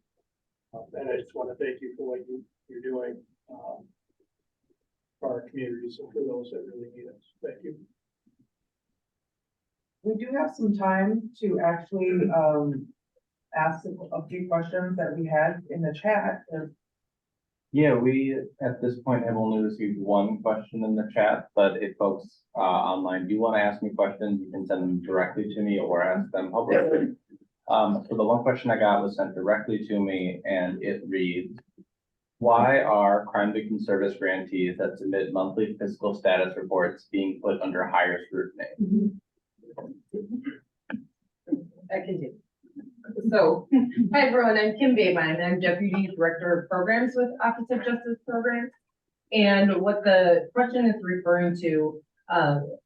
And I just want to thank you for what you're doing. for our communities and for those that really need us. Thank you. We do have some time to actually, ask a few questions that we had in the chat. Yeah, we at this point have only received one question in the chat, but if folks online do want to ask me questions, you can send them directly to me or ask them publicly. So the one question I got was sent directly to me and it reads, why are crime victim service grantees that submit monthly fiscal status reports being put under higher scrutiny? I can do. So, hi everyone, I'm Kim Babine. I'm Deputy Director of Programs with Office of Justice Programs. And what the question is referring to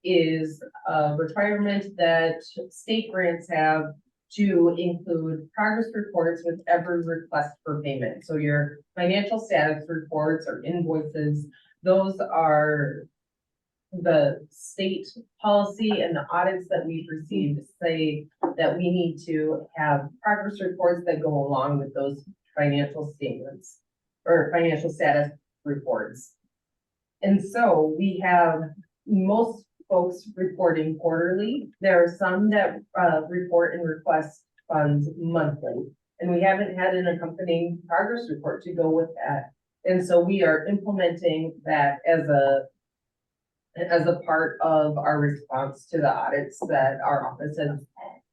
is a requirement that state grants have to include progress reports with every request for payment. So your financial status reports or invoices, those are the state policy, and the audits that we've received say that we need to have progress reports that go along with those financial statements or financial status reports. And so we have most folks reporting quarterly. There are some that report and request funds monthly, and we haven't had an accompanying progress report to go with that. And so we are implementing that as a part of our response to the audits that our office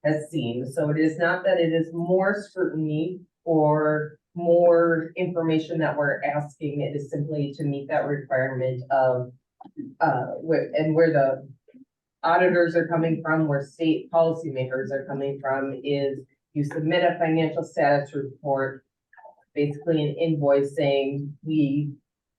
has seen. So it is not that it is more scrutiny or more information that we're asking. It is simply to meet that requirement of where the auditors are coming from, where state policymakers are coming from, is you submit a financial status report, basically an invoice saying we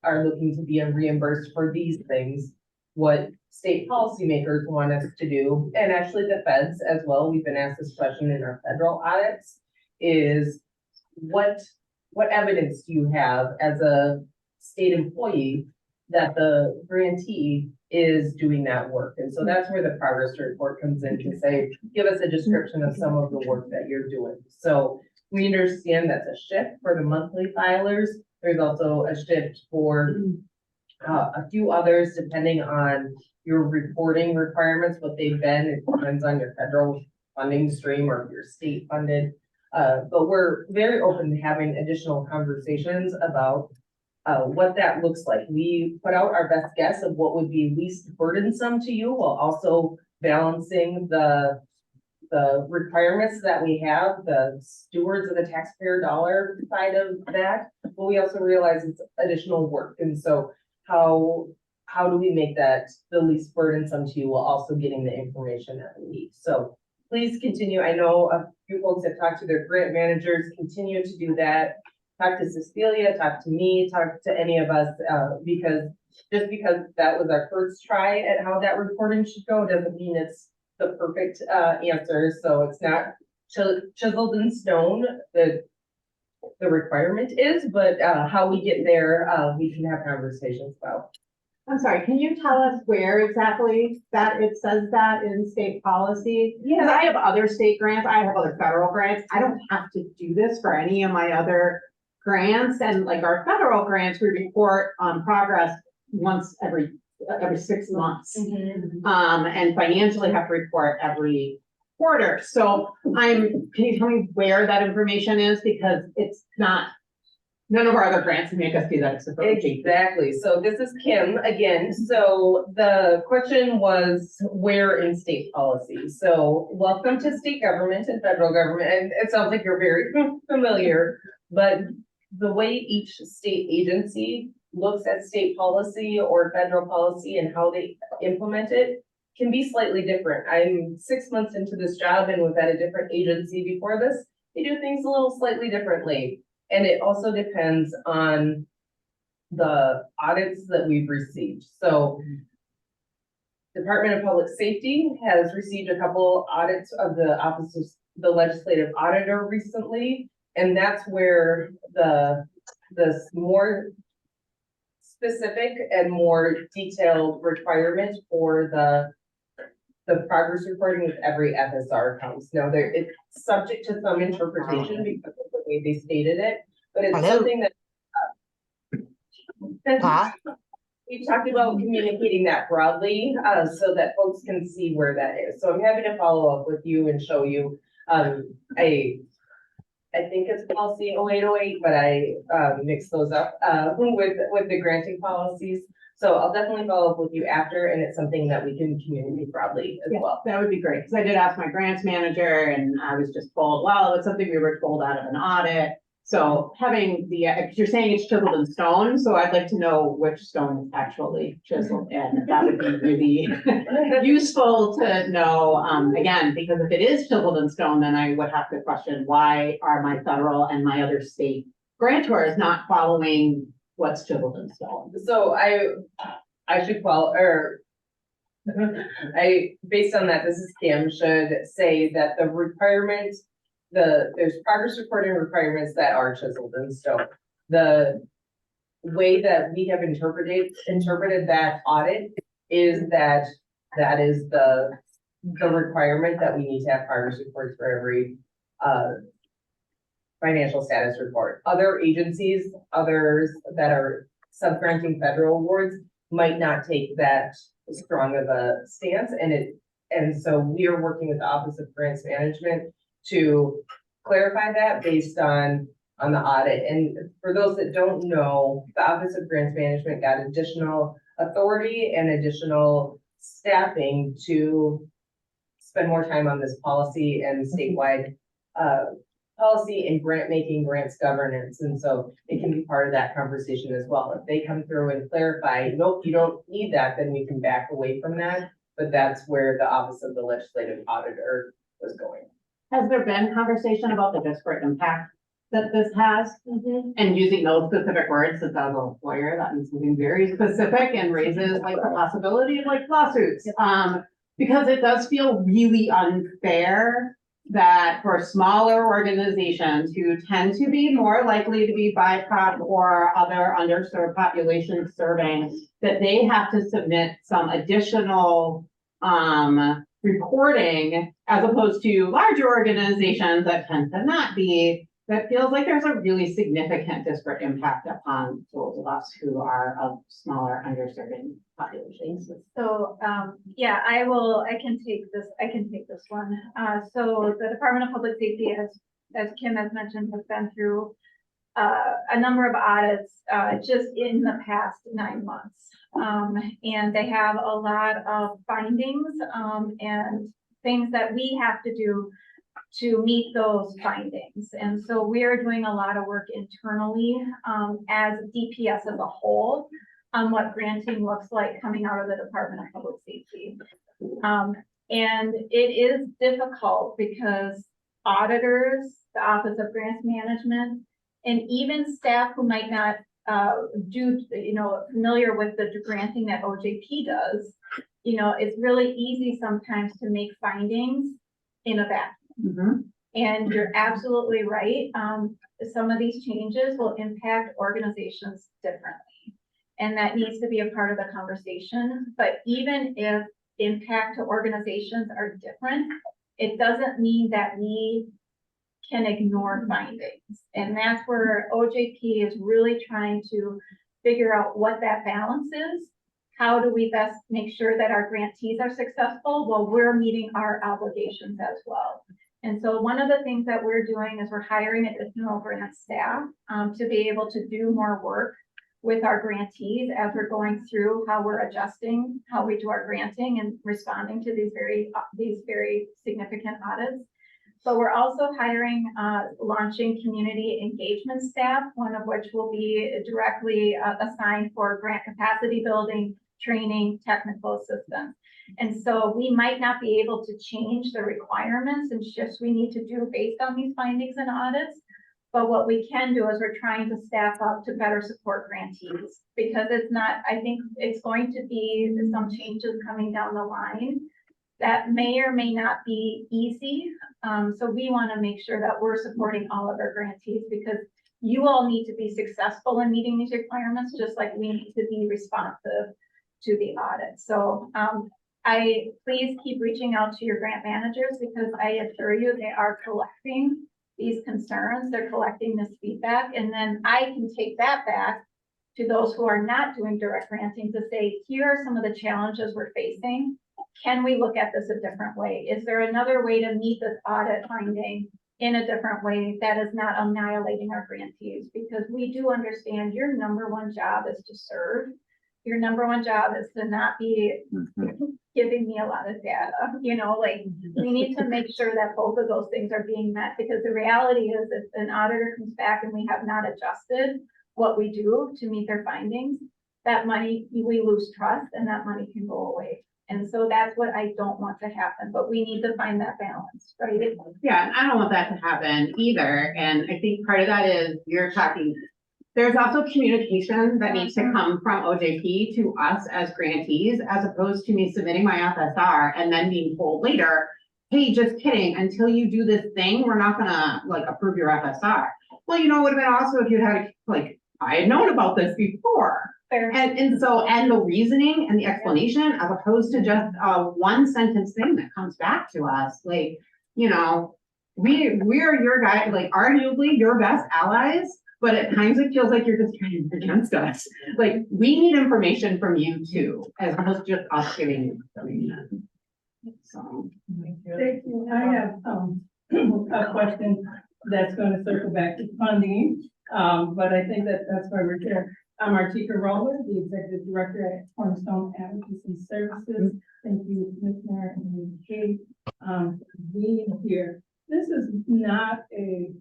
are looking to be reimbursed for these things. What state policymakers want us to do, and actually the feds as well, we've been asked this question in our federal audits, is what evidence do you have as a state employee that the grantee is doing that work? And so that's where the progress report comes in to say, give us a description of some of the work that you're doing. So we understand that's a shift for the monthly filers. There's also a shift for a few others, depending on your reporting requirements, what they've been. It depends on your federal funding stream or if you're state funded. But we're very open to having additional conversations about what that looks like. We put out our best guess of what would be least burdensome to you, while also balancing the requirements that we have, the stewards of the taxpayer dollar side of that. But we also realize it's additional work. And so how do we make that the least burdensome to you while also getting the information that we need? So please continue. I know a few folks have talked to their grant managers, continue to do that. Talk to Cecilia, talk to me, talk to any of us, because just because that was our first try at how that reporting should go doesn't mean it's the perfect answer. So it's not chiseled in stone. The requirement is, but how we get there, we can have conversations about. I'm sorry, can you tell us where exactly that it says that in state policy? Yeah. Because I have other state grants, I have other federal grants. I don't have to do this for any of my other grants. And like our federal grants, we report on progress once every 6 months. And financially have to report every quarter. So can you tell me where that information is? Because it's not, none of our other grants make us do that except for Exactly. So this is Kim again. So the question was where in state policy? So welcome to state government and federal government. And it sounds like you're very familiar, but the way each state agency looks at state policy or federal policy and how they implement it can be slightly different. I'm 6 months into this job and was at a different agency before this. They do things a little slightly differently. And it also depends on the audits that we've received. So Department of Public Safety has received a couple audits of the Office of the Legislative Auditor recently. And that's where the more specific and more detailed requirement for the progress reporting with every FSR comes. Now it's subject to some interpretation because of the way they stated it, but it's something that we talked about communicating that broadly, so that folks can see where that is. So I'm happy to follow up with you and show you. I think it's policy 0808, but I mixed those up with the granting policies. So I'll definitely follow up with you after, and it's something that we can communicate broadly as well. That would be great, because I did ask my grants manager and I was just told, well, it's something we were told out of an audit. So having you're saying it's chiseled in stone, so I'd like to know which stone is actually chiseled in. That would be really useful to know, again, because if it is chiseled in stone, then I would have to question, why are my federal and my other state grantors not following what's chiseled in stone? So I should follow, or based on that, this is Kim, should say that the requirements, there's progress reporting requirements that are chiseled in stone. The way that we have interpreted that audit is that is the requirement that we need to have progress reports for every financial status report. Other agencies, others that are sub-granting federal awards might not take that strong of a stance, and so we are working with the Office of Grants Management to clarify that based on the audit. And for those that don't know, the Office of Grants Management got additional authority and additional staffing to spend more time on this policy and statewide policy and grant making, grants governance. And so it can be part of that conversation as well. If they come through and clarify, nope, you don't need that, then we can back away from that. But that's where the Office of the Legislative Auditor was going. Has there been conversation about the disparate impact that this has? And using those specific words, since I was a lawyer, that means something very specific and raises like the possibility of like lawsuits. Because it does feel really unfair that for smaller organizations who tend to be more likely to be BIPOC or other underserved populations serving, that they have to submit some additional reporting as opposed to larger organizations that tend to not be. That feels like there's a really significant disparate impact upon those of us who are of smaller underserved populations. So, yeah, I can take this one. So the Department of Public Safety, as Kim has mentioned, has been through a number of audits just in the past 9 months. And they have a lot of findings and things that we have to do to meet those findings. And so we are doing a lot of work internally as DPS as a whole on what granting looks like coming out of the Department of Public Safety. And it is difficult because auditors, the Office of Grants Management, and even staff who might not familiar with the granting that OJP does, it's really easy sometimes to make findings in a vacuum. And you're absolutely right. Some of these changes will impact organizations differently. And that needs to be a part of the conversation. But even if impact to organizations are different, it doesn't mean that we can ignore findings. And that's where OJP is really trying to figure out what that balance is. How do we best make sure that our grantees are successful while we're meeting our obligations as well? And so one of the things that we're doing is we're hiring additional grant staff to be able to do more work with our grantees as we're going through how we're adjusting how we do our granting and responding to these very significant audits. But we're also hiring, launching community engagement staff, one of which will be directly assigned for grant capacity building, training, technical assistance. And so we might not be able to change the requirements and shifts we need to do based on these findings and audits. But what we can do is we're trying to staff up to better support grantees, because I think it's going to be some changes coming down the line that may or may not be easy. So we want to make sure that we're supporting all of our grantees, because you all need to be successful in meeting these requirements, just like we need to be responsive to the audit. So please keep reaching out to your grant managers, because I assure you they are collecting these concerns, they're collecting this feedback, and then I can take that back to those who are not doing direct granting to say, here are some of the challenges we're facing. Can we look at this a different way? Is there another way to meet this audit finding in a different way that is not annihilating our grantees? Because we do understand your number one job is to serve. Your number one job is to not be giving me a lot of data, you know, like we need to make sure that both of those things are being met, because the reality is if an auditor comes back and we have not adjusted what we do to meet their findings, that money, we lose trust and that money can go away. And so that's what I don't want to happen, but we need to find that balance, right? Yeah, and I don't want that to happen either. And I think part of that is you're talking, there's also communication that needs to come from OJP to us as grantees, as opposed to me submitting my FSR and then being told later, hey, just kidding, until you do this thing, we're not gonna like approve your FSR. Well, you know, it would have been also if you had like, I had known about this before. Fair. And so, and the reasoning and the explanation, as opposed to just a one sentence thing that comes back to us, like, you know, we're your guy, like arguably your best allies, but at times it feels like you're just trying to work against us. Like, we need information from you too, as opposed to just us giving you information. So. Thank you. I have, a question that's gonna circle back to funding. But I think that's why we're here. I'm Artika Roller, the Executive Director at Cornerstone Advocacy Services. Thank you, Commissioner and Kate, for being here. This is not a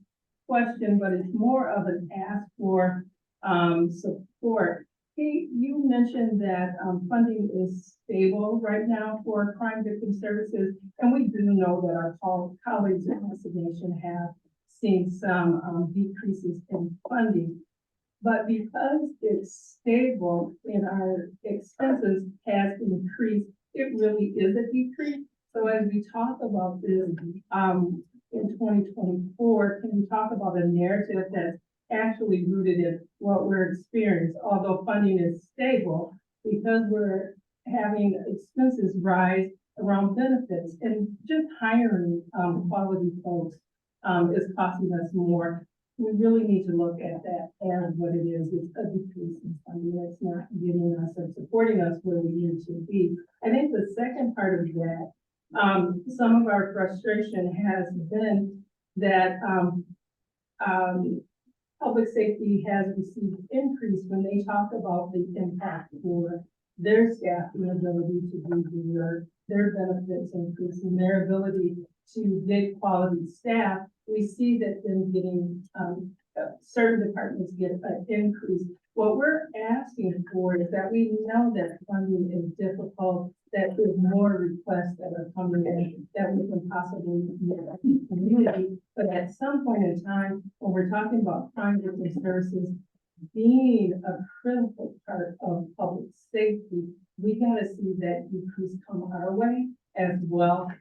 question, but it's more of an ask for support. Kate, you mentioned that funding is stable right now for crime victim services, and we do know that our colleagues in investigation have seen some decreases in funding. But because it's stable and our expenses has increased, it really is a decrease. So as we talk about this in 2024, can we talk about a narrative that's actually rooted in what we're experiencing? Although funding is stable, because we're having expenses rise around benefits and just hiring quality folks is costing us more. We really need to look at that as what it is. It's a decrease in funding. It's not getting us or supporting us where we need to be. I think the second part of that, some of our frustration has been that public safety has received increase when they talk about the impact for their staff and ability to do their benefits increase and their ability to get quality staff. We see that them getting, certain departments get an increase. What we're asking for is that we know that funding is difficult, that there's more requests that are coming in that we can possibly meet the community. But at some point in time, when we're talking about crime victim services being a critical part of public safety, we gotta see that decrease come our way as well.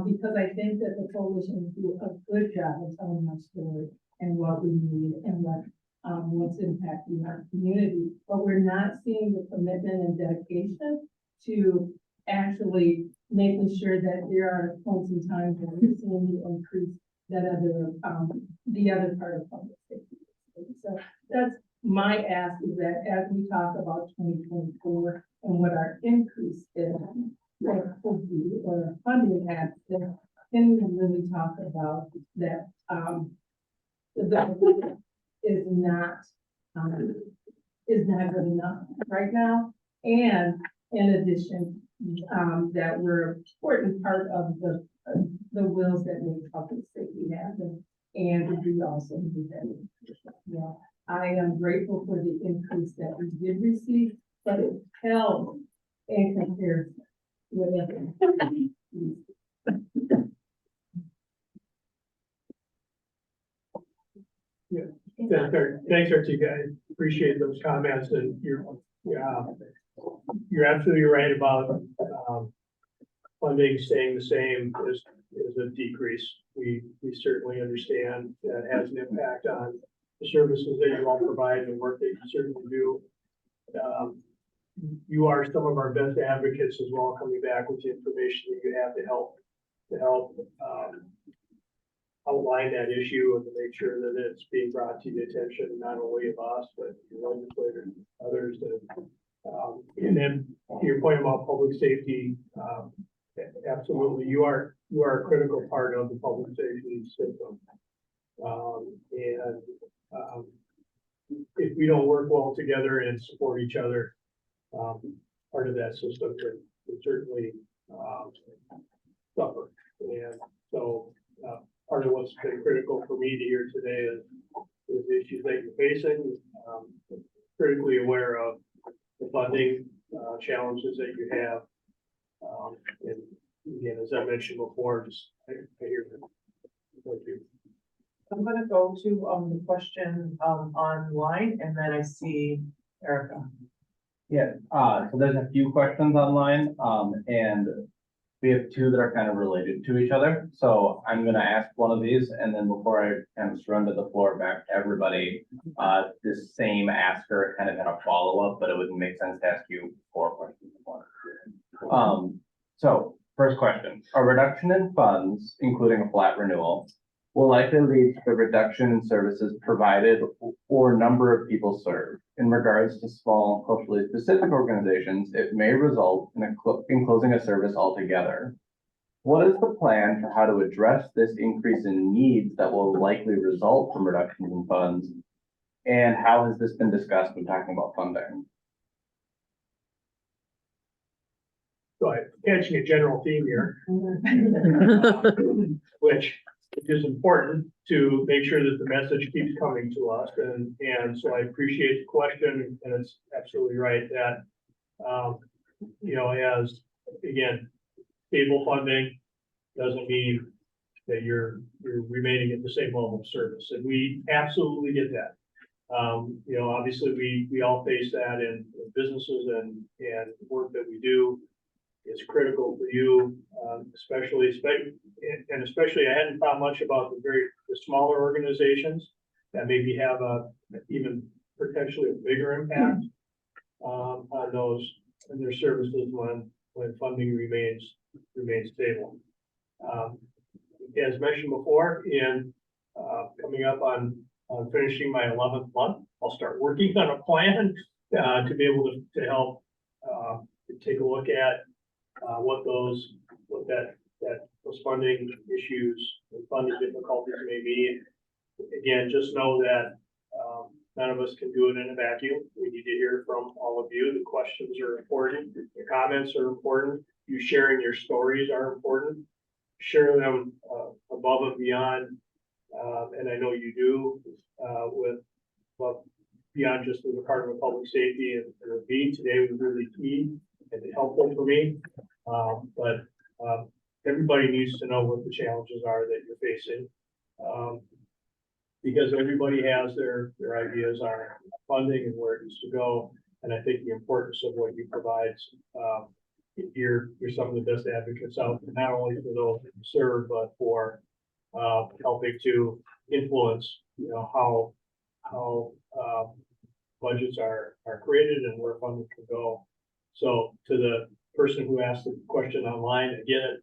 Because I think that the coalition do a good job of telling our story and what we need and what's impacting our community. But we're not seeing the commitment and dedication to actually making sure that there are points in time where we're seeing the increase that the other part of public safety. So that's my ask, is that as we talk about 2024 and what our increase is, or funding at, can we really talk about that, the is not good enough right now. And in addition, that we're an important part of the wills that make public safety happen. And we also do that. Yeah, I am grateful for the increase that we did receive, but it held in comparison. Yeah, thanks, Artika. I appreciate those comments, and you're absolutely right about funding staying the same is a decrease. We certainly understand that has an impact on the services that you all provide and the work that you certainly do. You are some of our best advocates as well, coming back with the information that you have to help outline that issue and to make sure that it's being brought to the attention, not only of us, but the legislators, and others that, and then to your point about public safety, absolutely, you are a critical part of the public safety system. If we don't work well together and support each other, part of that system could certainly, suffer. And so, part of what's been critical for me to hear today is the issues that you're facing, critically aware of the funding, challenges that you have. And again, as I mentioned before, just, I hear them. Thank you. I'm gonna go to, the question, online, and then I see Erica. Yeah, so there's a few questions online, and we have two that are kind of related to each other. So I'm gonna ask one of these, and then before I kind of surrender the floor back to everybody, this same asker kind of had a follow-up, but it wouldn't make sense to ask you 4 questions at once. So first question, a reduction in funds, including a flat renewal, will likely lead to the reduction in services provided or number of people served. In regards to small culturally specific organizations, it may result in closing a service altogether. What is the plan for how to address this increase in needs that will likely result from reductions in funds? And how has this been discussed when talking about funding? So I'm catching a general theme here, which is important to make sure that the message keeps coming to us. And so I appreciate the question, and it's absolutely right that, as, again, stable funding doesn't mean that you're remaining at the same level of service. And we absolutely get that. Obviously we all face that in businesses and work that we do. Is critical for you, especially I hadn't thought much about the smaller organizations that maybe have even potentially a bigger impact on those and their services when funding remains stable. As mentioned before, coming up on finishing my 11th month, I'll start working on a plan to be able to help take a look at those funding issues and funding difficulties may be. Again, just know that none of us can do it in a vacuum. We need to hear from all of you. The questions are important. The comments are important. You sharing your stories are important. Share them above and beyond, and I know you do, beyond just the Department of Public Safety and review. Today was really key and helpful for me. But everybody needs to know what the challenges are that you're facing. Because everybody has their ideas on funding and where it needs to go. And I think the importance of what you provide, you're some of the best advocates out there, not only for those that you serve, but for helping to influence, how budgets are created and where funding can go. So to the person who asked the question online, again,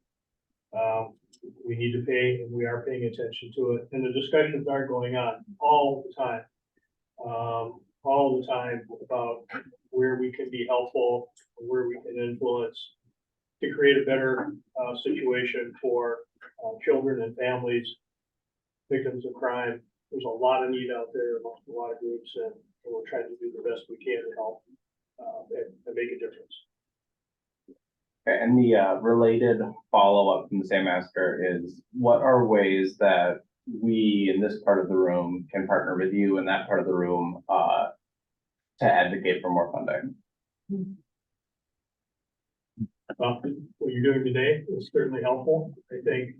we need to pay, and we are paying attention to it. And the discussions are going on all the time about where we can be helpful, where we can influence to create a better situation for children and families, victims of crime. There's a lot of need out there amongst a lot of groups, and we're trying to do the best we can to help and make a difference. And the related follow-up from the same asker is, what are ways that we in this part of the room can partner with you in that part of the room to advocate for more funding? What you're doing today is certainly helpful. I think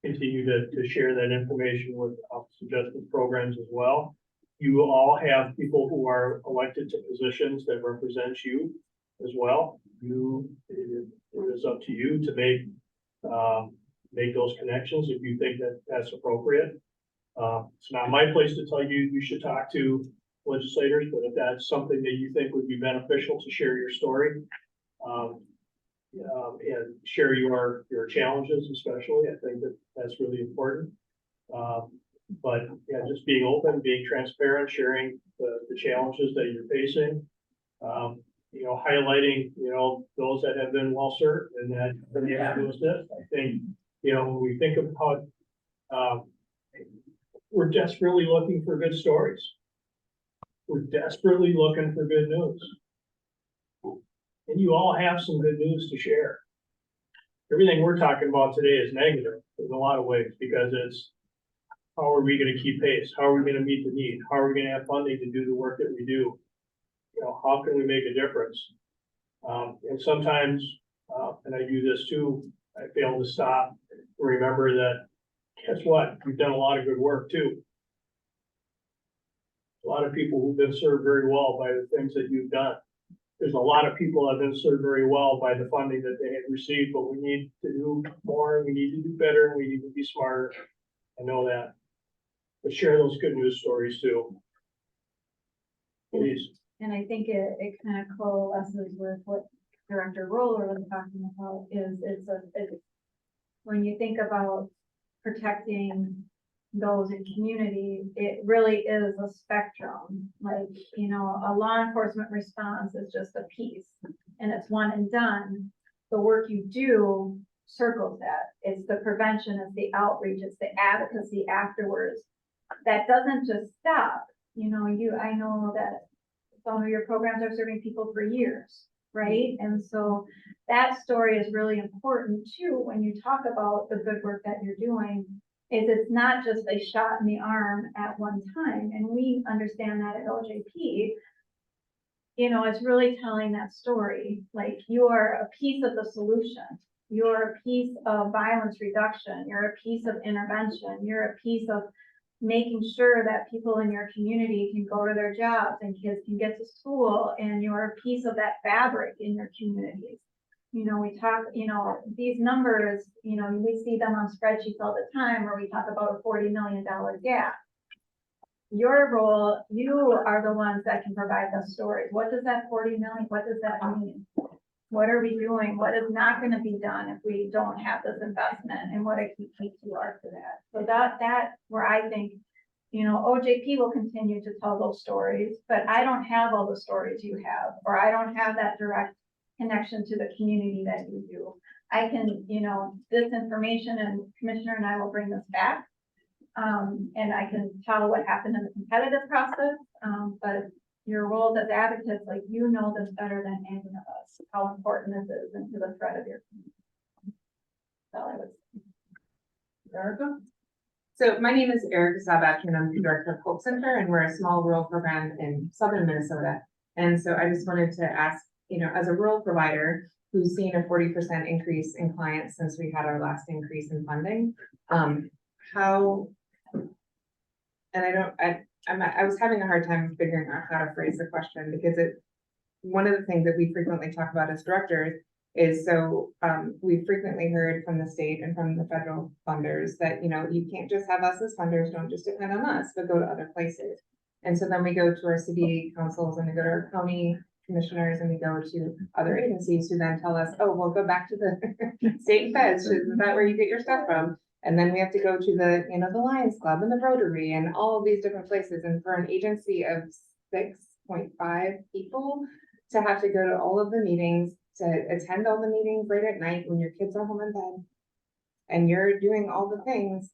continue to share that information with Office of Justice programs as well. You all have people who are elected to positions that represent you as well. It is up to you to make those connections if you think that that's appropriate. It's not my place to tell you you should talk to legislators, but if that's something that you think would be beneficial to share your story, and share your challenges especially. I think that that's really important. But yeah, just being open, being transparent, sharing the challenges that you're facing. You know, highlighting, you know, those that have been well served and that they have those this. I think, you know, when we think about, we're desperately looking for good stories. We're desperately looking for good news. And you all have some good news to share. Everything we're talking about today is negative in a lot of ways, because it's, how are we gonna keep pace? How are we gonna meet the need? How are we gonna have funding to do the work that we do? You know, how can we make a difference? And sometimes, and I do this too, I fail to stop and remember that, guess what? You've done a lot of good work too. A lot of people who've been served very well by the things that you've done. There's a lot of people that have been served very well by the funding that they have received, but we need to do more, we need to do better, and we need to be smarter. I know that. But share those good news stories too. Please. And I think it kind of coalesces with what Director Roller was talking about, is it's when you think about protecting those in community, it really is a spectrum. Like, you know, a law enforcement response is just a piece and it's one and done. The work you do circles that. It's the prevention, it's the outreach, it's the advocacy afterwards. That doesn't just stop. You know, I know that some of your programs are serving people for years, right? And so that story is really important too, when you talk about the good work that you're doing, is it's not just a shot in the arm at one time. And we understand that at OJP, you know, it's really telling that story. Like, you are a piece of the solution. You're a piece of violence reduction. You're a piece of intervention. You're a piece of making sure that people in your community can go to their jobs and kids can get to school, and you're a piece of that fabric in your communities. You know, we talk, you know, these numbers, you know, we see them on spreadsheets all the time where we talk about a $40 million gap. Your role, you are the ones that can provide those stories. What does that 40 million, what does that mean? What are we doing? What is not going to be done if we don't have this investment? And what a key piece you are for that. So that where I think, you know, OJP will continue to tell those stories, but I don't have all the stories you have, or I don't have that direct connection to the community that you do. I can, you know, this information, and Commissioner and I will bring this back. And I can tell what happened in the competitive process, but your role as advocates, like, you know this better than any of us, how important this is and to the threat of your community. So I was. Erica? So my name is Erica Sabak, and I'm the director of Hope Center, and we're a small rural program in southern Minnesota. And so I just wanted to ask, you know, as a rural provider who's seen a 40% increase in clients since we had our last increase in funding, how, and I was having a hard time figuring out how to phrase the question, because one of the things that we frequently talk about as directors is, we've frequently heard from the state and from the federal funders that, you know, you can't just have us as funders, don't just depend on us, but go to other places. And so then we go to our city councils and we go to our county commissioners and we go to other agencies who then tell us, oh, well, go back to the state and feds, is that where you get your stuff from? And then we have to go to the, you know, the Lions Club and the Rotary and all of these different places. And for an agency of 6.5 people to have to go to all of the meetings, to attend all the meetings late at night when your kids are home in bed, and you're doing all the things,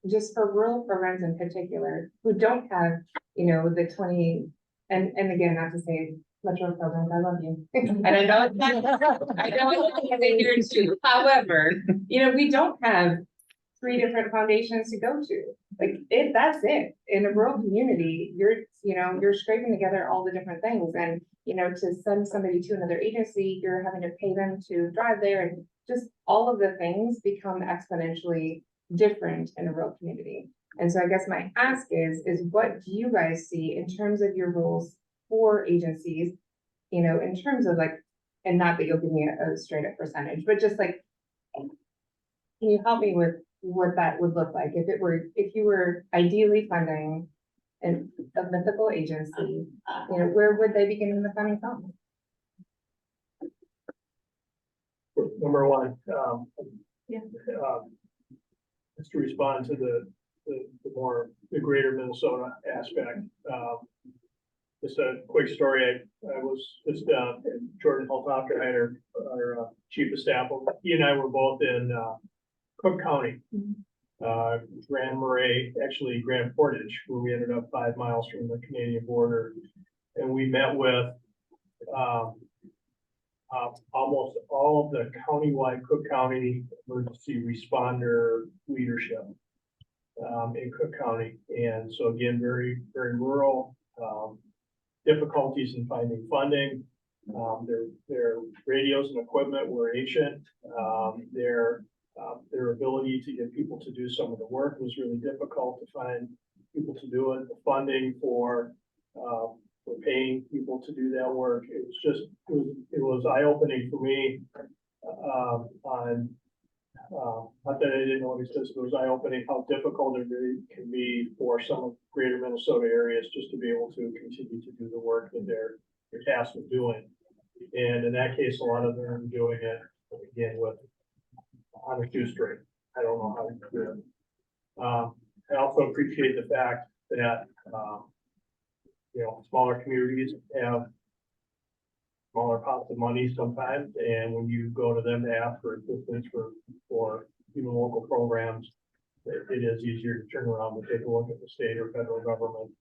just for rural programs in particular, who don't have, you know, the 20, and again, not to say metro programs, I love you. And I know it's not, I know it's in here too. However, you know, we don't have 3 different foundations to go to. Like, that's it. In a rural community, you're scraping together all the different things. And, you know, to send somebody to another agency, you're having to pay them to drive there, and just all of the things become exponentially different in a rural community. And so I guess my ask is what do you guys see in terms of your rules for agencies, you know, in terms of like, and not that you'll give me a straight up percentage, but just like, can you help me with what that would look like if you were ideally funding a mythical agency, you know, where would they be getting the funding from? number one, Yeah. is to respond to the greater Minnesota aspect. Just a quick story, I was just, Jordan Hultoffer, our chief of staff, he and I were both in, Cook County. Grand Marais, actually Grand Portage, where we ended up 5 miles from the Canadian border. And we met with, almost all of the countywide Cook County emergency responder leadership, in Cook County. And so again, very, very rural, difficulties in finding funding. Their radios and equipment were ancient. Their ability to get people to do some of the work was really difficult to find people to do it. The funding for paying people to do that work, it was eye-opening for me. Not that I didn't notice this, but it was eye-opening how difficult it really can be for some of greater Minnesota areas just to be able to continue to do the work that they're tasked with doing. And in that case, a lot of them are doing it again with on a shoestring. I don't know how to do it. I also appreciate the fact that smaller communities have smaller pots of money sometimes, and when you go to them to ask for assistance for even local programs, it is easier to turn around and take a look at the state or federal government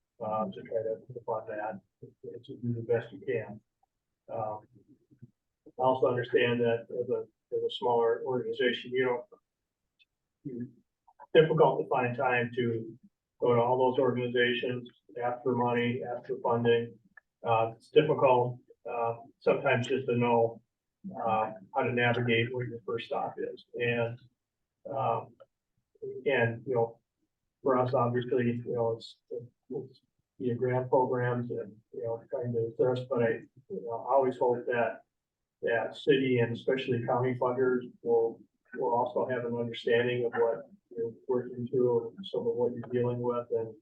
to try to fund that and to do the best you can. I also understand that as a smaller organization, it's difficult to find time to go to all those organizations, ask for money, ask for funding. It's difficult sometimes just to know how to navigate where your first stop is. And for us, obviously, it's the grant programs and, trying to assist, but I always hope that city and especially county funders will also have an understanding of what you're working through and some of what you're dealing with, and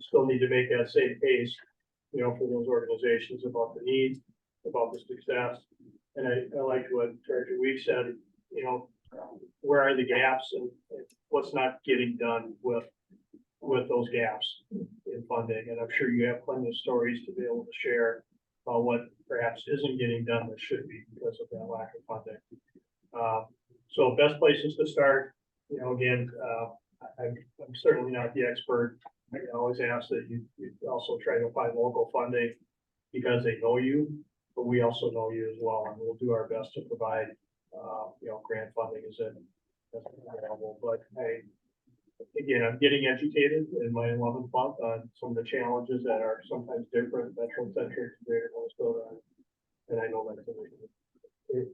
still need to make that same case, for those organizations about the needs, about the success. And I liked what Director Week said, where are the gaps and what's not getting done with those gaps in funding. And I'm sure you have plenty of stories to be able to share about what perhaps isn't getting done that should be because of that lack of funding. So best places to start, again, I'm certainly not the expert. I can always ask that you also try to find local funding because they know you, but we also know you as well, and we'll do our best to provide, grant funding as available. But I'm getting educated in my 11th month on some of the challenges that are sometimes different, metro-centric to greater Minnesota, and I know that's an issue.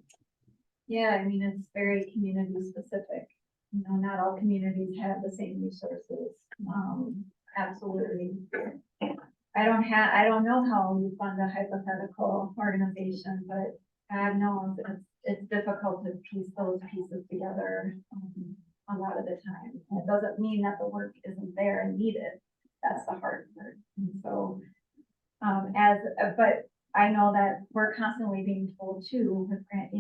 Yeah, I mean, it's very community specific. Not all communities have the same resources. Absolutely. I don't know how you fund a hypothetical organization, but I know it's difficult to piece those pieces together a lot of the time. It doesn't mean that the work isn't there and needed. That's the hard part. And so, but I know that we're constantly being told too, with grant,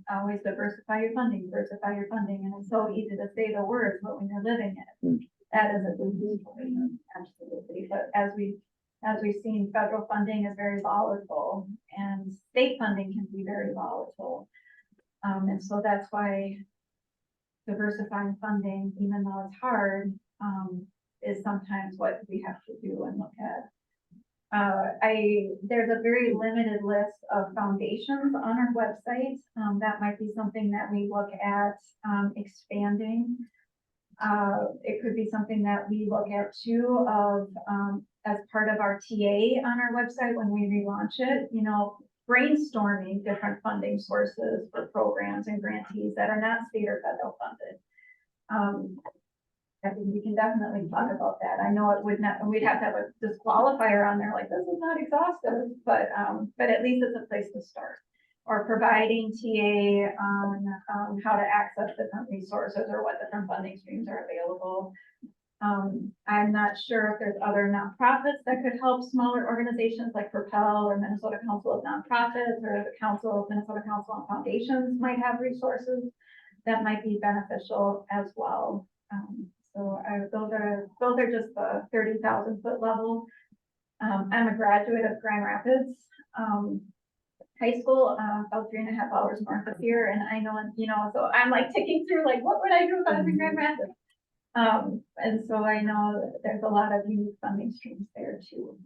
always diversify your funding, and it's so easy to say the words, but when you're living it, that is a big absolutely. But as we've seen, federal funding is very volatile, and state funding can be very volatile, and so that's why diversifying funding, even though it's hard, is sometimes what we have to do and look at. There's a very limited list of foundations on our website. That might be something that we look at expanding. It could be something that we look at too as part of our TA on our website when we relaunch it, brainstorming different funding sources for programs and grantees that are not state or federal funded. I think we can definitely talk about that. I know it would not, we'd have to have a disqualifier on there, like this is not exhaustive, but at least it's a place to start. Or providing TA on how to access different resources or what different funding streams are available. I'm not sure if there's other nonprofits that could help smaller organizations like Propel or Minnesota Council of Nonprofits or the Minnesota Council on Foundations might have resources that might be beneficial as well. Those are just the 30,000 foot level. I'm a graduate of Grand Rapids High School, about 3.5 hours north of here, and I know, so I'm like ticking through, like, what would I do if I was in Grand Rapids? And so I know that there's a lot of unique funding streams there too.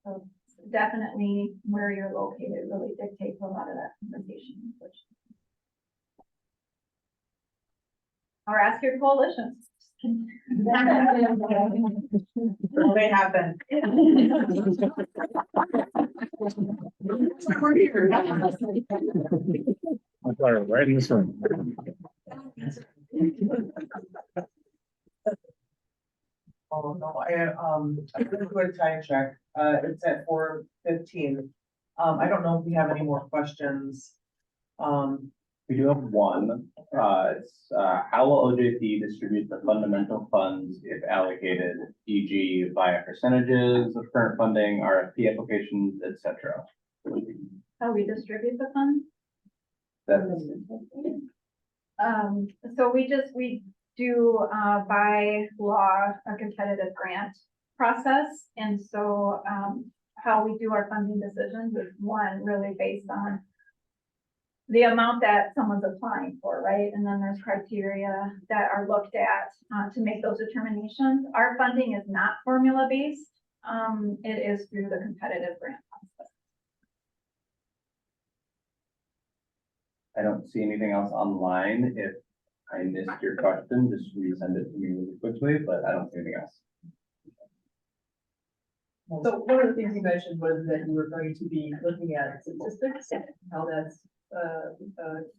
So definitely where you're located really dictates a lot of that conversation. Or ask your coalitions. They have been. I'm sorry, right in this room. Oh, no, I'm gonna do a time check. It's at 4:15. I don't know if we have any more questions. We do have one, it's, how will OJP distribute the fundamental funds if allocated, e.g. via percentages of current funding, RFP applications, etc.? How we distribute the funds? That's, So we do, by law, a competitive grant process. And so, how we do our funding decisions is one really based on the amount that someone's applying for, right? And then there's criteria that are looked at, to make those determinations. Our funding is not formula based. It is through the competitive grant process. I don't see anything else online. If I missed your question, just resend it to me really quickly, but I don't see anything else. So one of the things you mentioned was that you were going to be looking at statistics, how that's,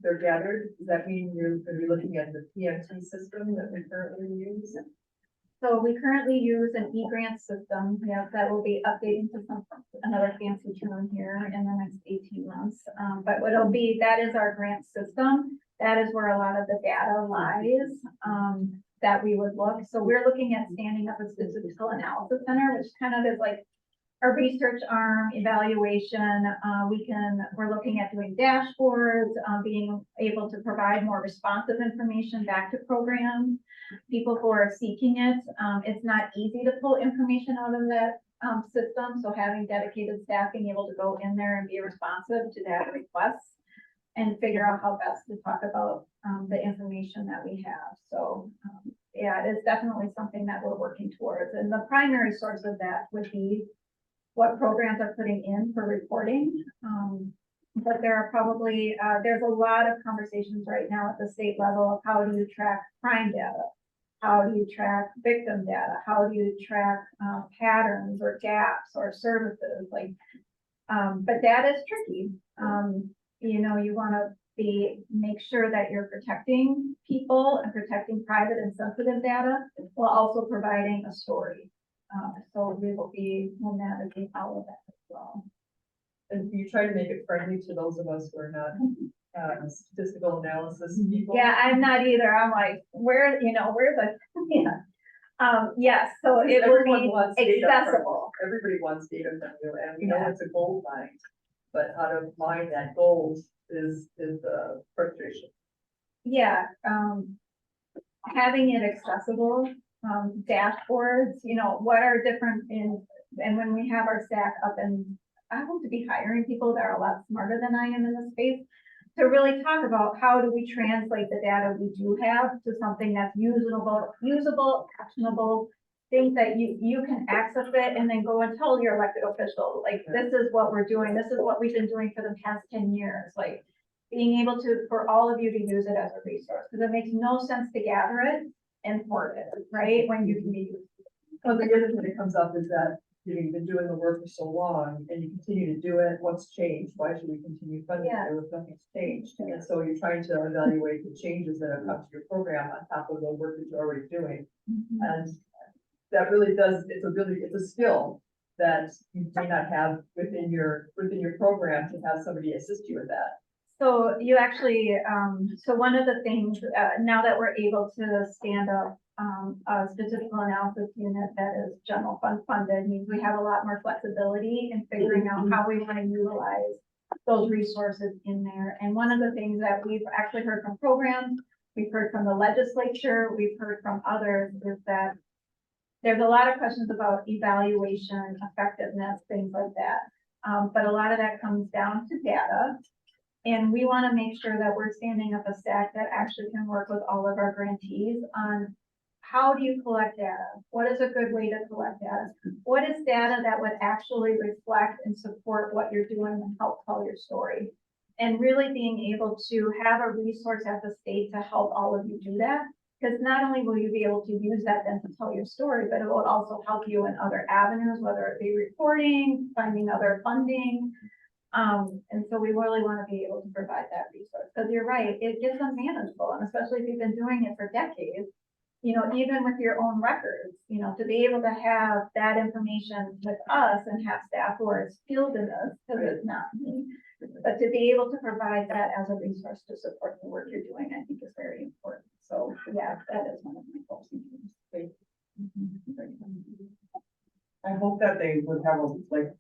they're gathered. Does that mean you're going to be looking at the PMT system that we currently use? So we currently use an e-grant system. Yeah, that will be updating to another fancy term here in the next 18 months. But what it'll be, that is our grant system. That is where a lot of the data lies, that we would look. So we're looking at standing up a statistical analysis center, which kind of is like a research arm, evaluation. We're looking at doing dashboards, being able to provide more responsive information back to programs, people who are seeking it. It's not easy to pull information out of that system. So having dedicated staff being able to go in there and be responsive to that requests and figure out how best to talk about the information that we have. So yeah, it is definitely something that we're working towards. And the primary source of that would be what programs are putting in for reporting. But there are probably, there's a lot of conversations right now at the state level of how do you track crime data? How do you track victim data? How do you track patterns or gaps or services? But data is tricky. You want to make sure that you're protecting people and protecting private and sensitive data while also providing a story. So we will be managing all of that as well. And you try to make it friendly to those of us who are not statistical analysis people. Yeah, I'm not either. I'm like, where's the, yes, so it will be accessible. Everybody wants data from you, and we know it's a gold mine, but how to mine that gold is frustration. Yeah, having it accessible, dashboards, what are different and when we have our staff up, and I hope to be hiring people that are a lot smarter than I am in this space to really talk about how do we translate the data we do have to something that's usable, actionable, things that you can access it and then go and tell your elected official, like, this is what we're doing. This is what we've been doing for the past 10 years. Like, being able to, for all of you to use it as a resource, because it makes no sense to gather it and hoard it, right? When you can be used. Well, the other thing that comes up is that you've been doing the work for so long and you continue to do it. What's changed? Why should we continue funding it if nothing's changed? And so you're trying to evaluate the changes that have come to your program on top of the work that you're already doing. And that really does, it's a skill that you may not have within your program to have somebody assist you with that. So you actually, so one of the things, now that we're able to stand up, a statistical analysis unit that is general fund funded, means we have a lot more flexibility in figuring out how we want to utilize those resources in there. And one of the things that we've actually heard from programs, we've heard from the legislature, we've heard from others, is that there's a lot of questions about evaluation, effectiveness, things like that. But a lot of that comes down to data. And we want to make sure that we're standing up a stack that actually can work with all of our grantees on how do you collect data? What is a good way to collect data? What is data that would actually reflect and support what you're doing and help tell your story? And really being able to have a resource at the state to help all of you do that. Because not only will you be able to use that then to tell your story, but it will also help you in other avenues, whether it be reporting, finding other funding. And so we really want to be able to provide that resource, because you're right, it gets unmanageable, and especially if you've been doing it for decades, you know, even with your own records, you know, to be able to have that information with us and have staff who are skilled in this, because it's not me, but to be able to provide that as a resource to support the work you're doing, I think is very important. So yeah, that is one of my goals. I hope that they would have a, like,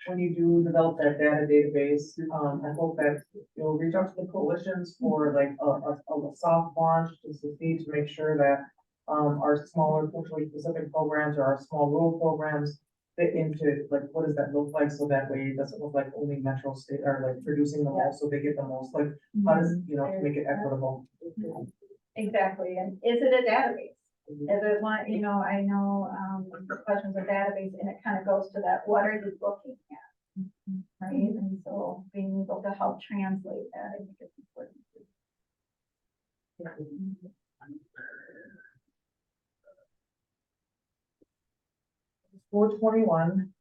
when you do develop that data database, I hope that you'll reach out to the coalitions for like a soft launch, just to see, to make sure that our smaller culturally specific programs or our small rural programs fit into, like, what does that look like? So that way it doesn't look like only Metro State are like producing the most, so they get the most, like, how does, you know, to make it equitable. Exactly, and is it a database? Is it one, you know, I know, questions of database, and it kind of goes to that, what are you looking at? Right, and so being able to help translate that, I think is important. 421.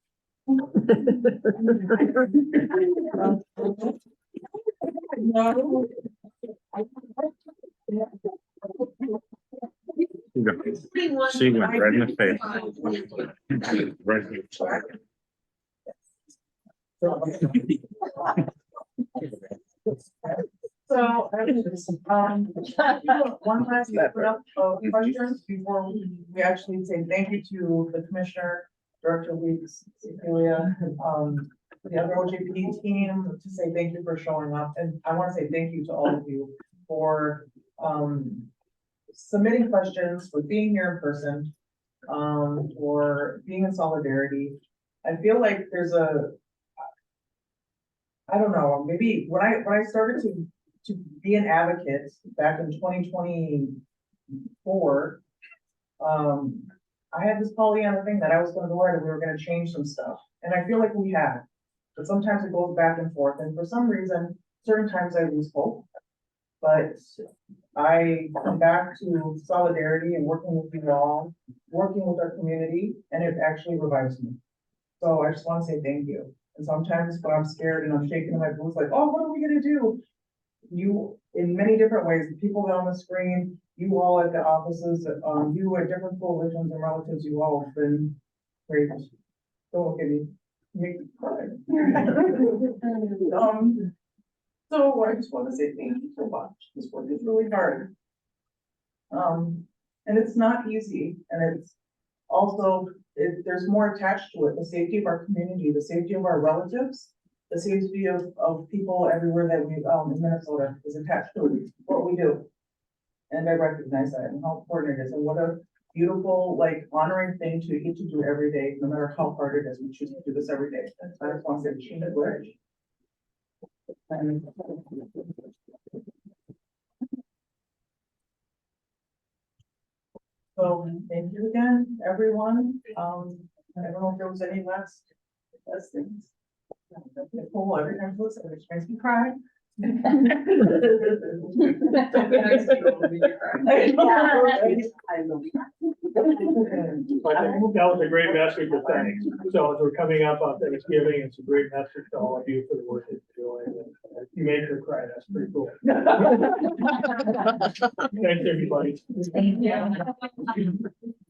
She went right in the face. Right in the face. So, one last put up questions before we actually say thank you to the commissioner, Director Weeks, Cecilia, the other OJP team, to say thank you for showing up. And I want to say thank you to all of you for submitting questions, for being here in person, for being in solidarity. I feel like there's I don't know, maybe when I started to be an advocate back in 2024, I had this Pollyanna thing that I was gonna go out and we were gonna change some stuff. And I feel like we have, but sometimes it goes back and forth. And for some reason, certain times I lose hope. But I come back to solidarity and working with you all, working with our community, and it actually revives me. So I just want to say thank you. And sometimes when I'm scared and I'm shaking in my boots, like, oh, what are we gonna do? You, in many different ways, the people on the screen, you all at the offices, you at different coalitions and relatives, you all have been great. Don't look at me, make me cry. So I just want to say thank you so much. This work is really hard. And it's not easy, and it's also, there's more attached to it, the safety of our community, the safety of our relatives, the safety of people everywhere that we, in Minnesota is attached to what we do. And I recognize that and how important it is, and what a beautiful, like, honoring thing to get to do every day, no matter how hard it is, we choose to do this every day. I just want to say, Sheena, good. So thank you again, everyone. I don't know if there was any last things. Nicole, every time I listen, it makes me cry. I think that was a great message of thanks. So as we're coming up on Thanksgiving, it's a great message to all of you for the work that you're doing. You made her cry, that's pretty cool. Thanks, everybody. Thank you.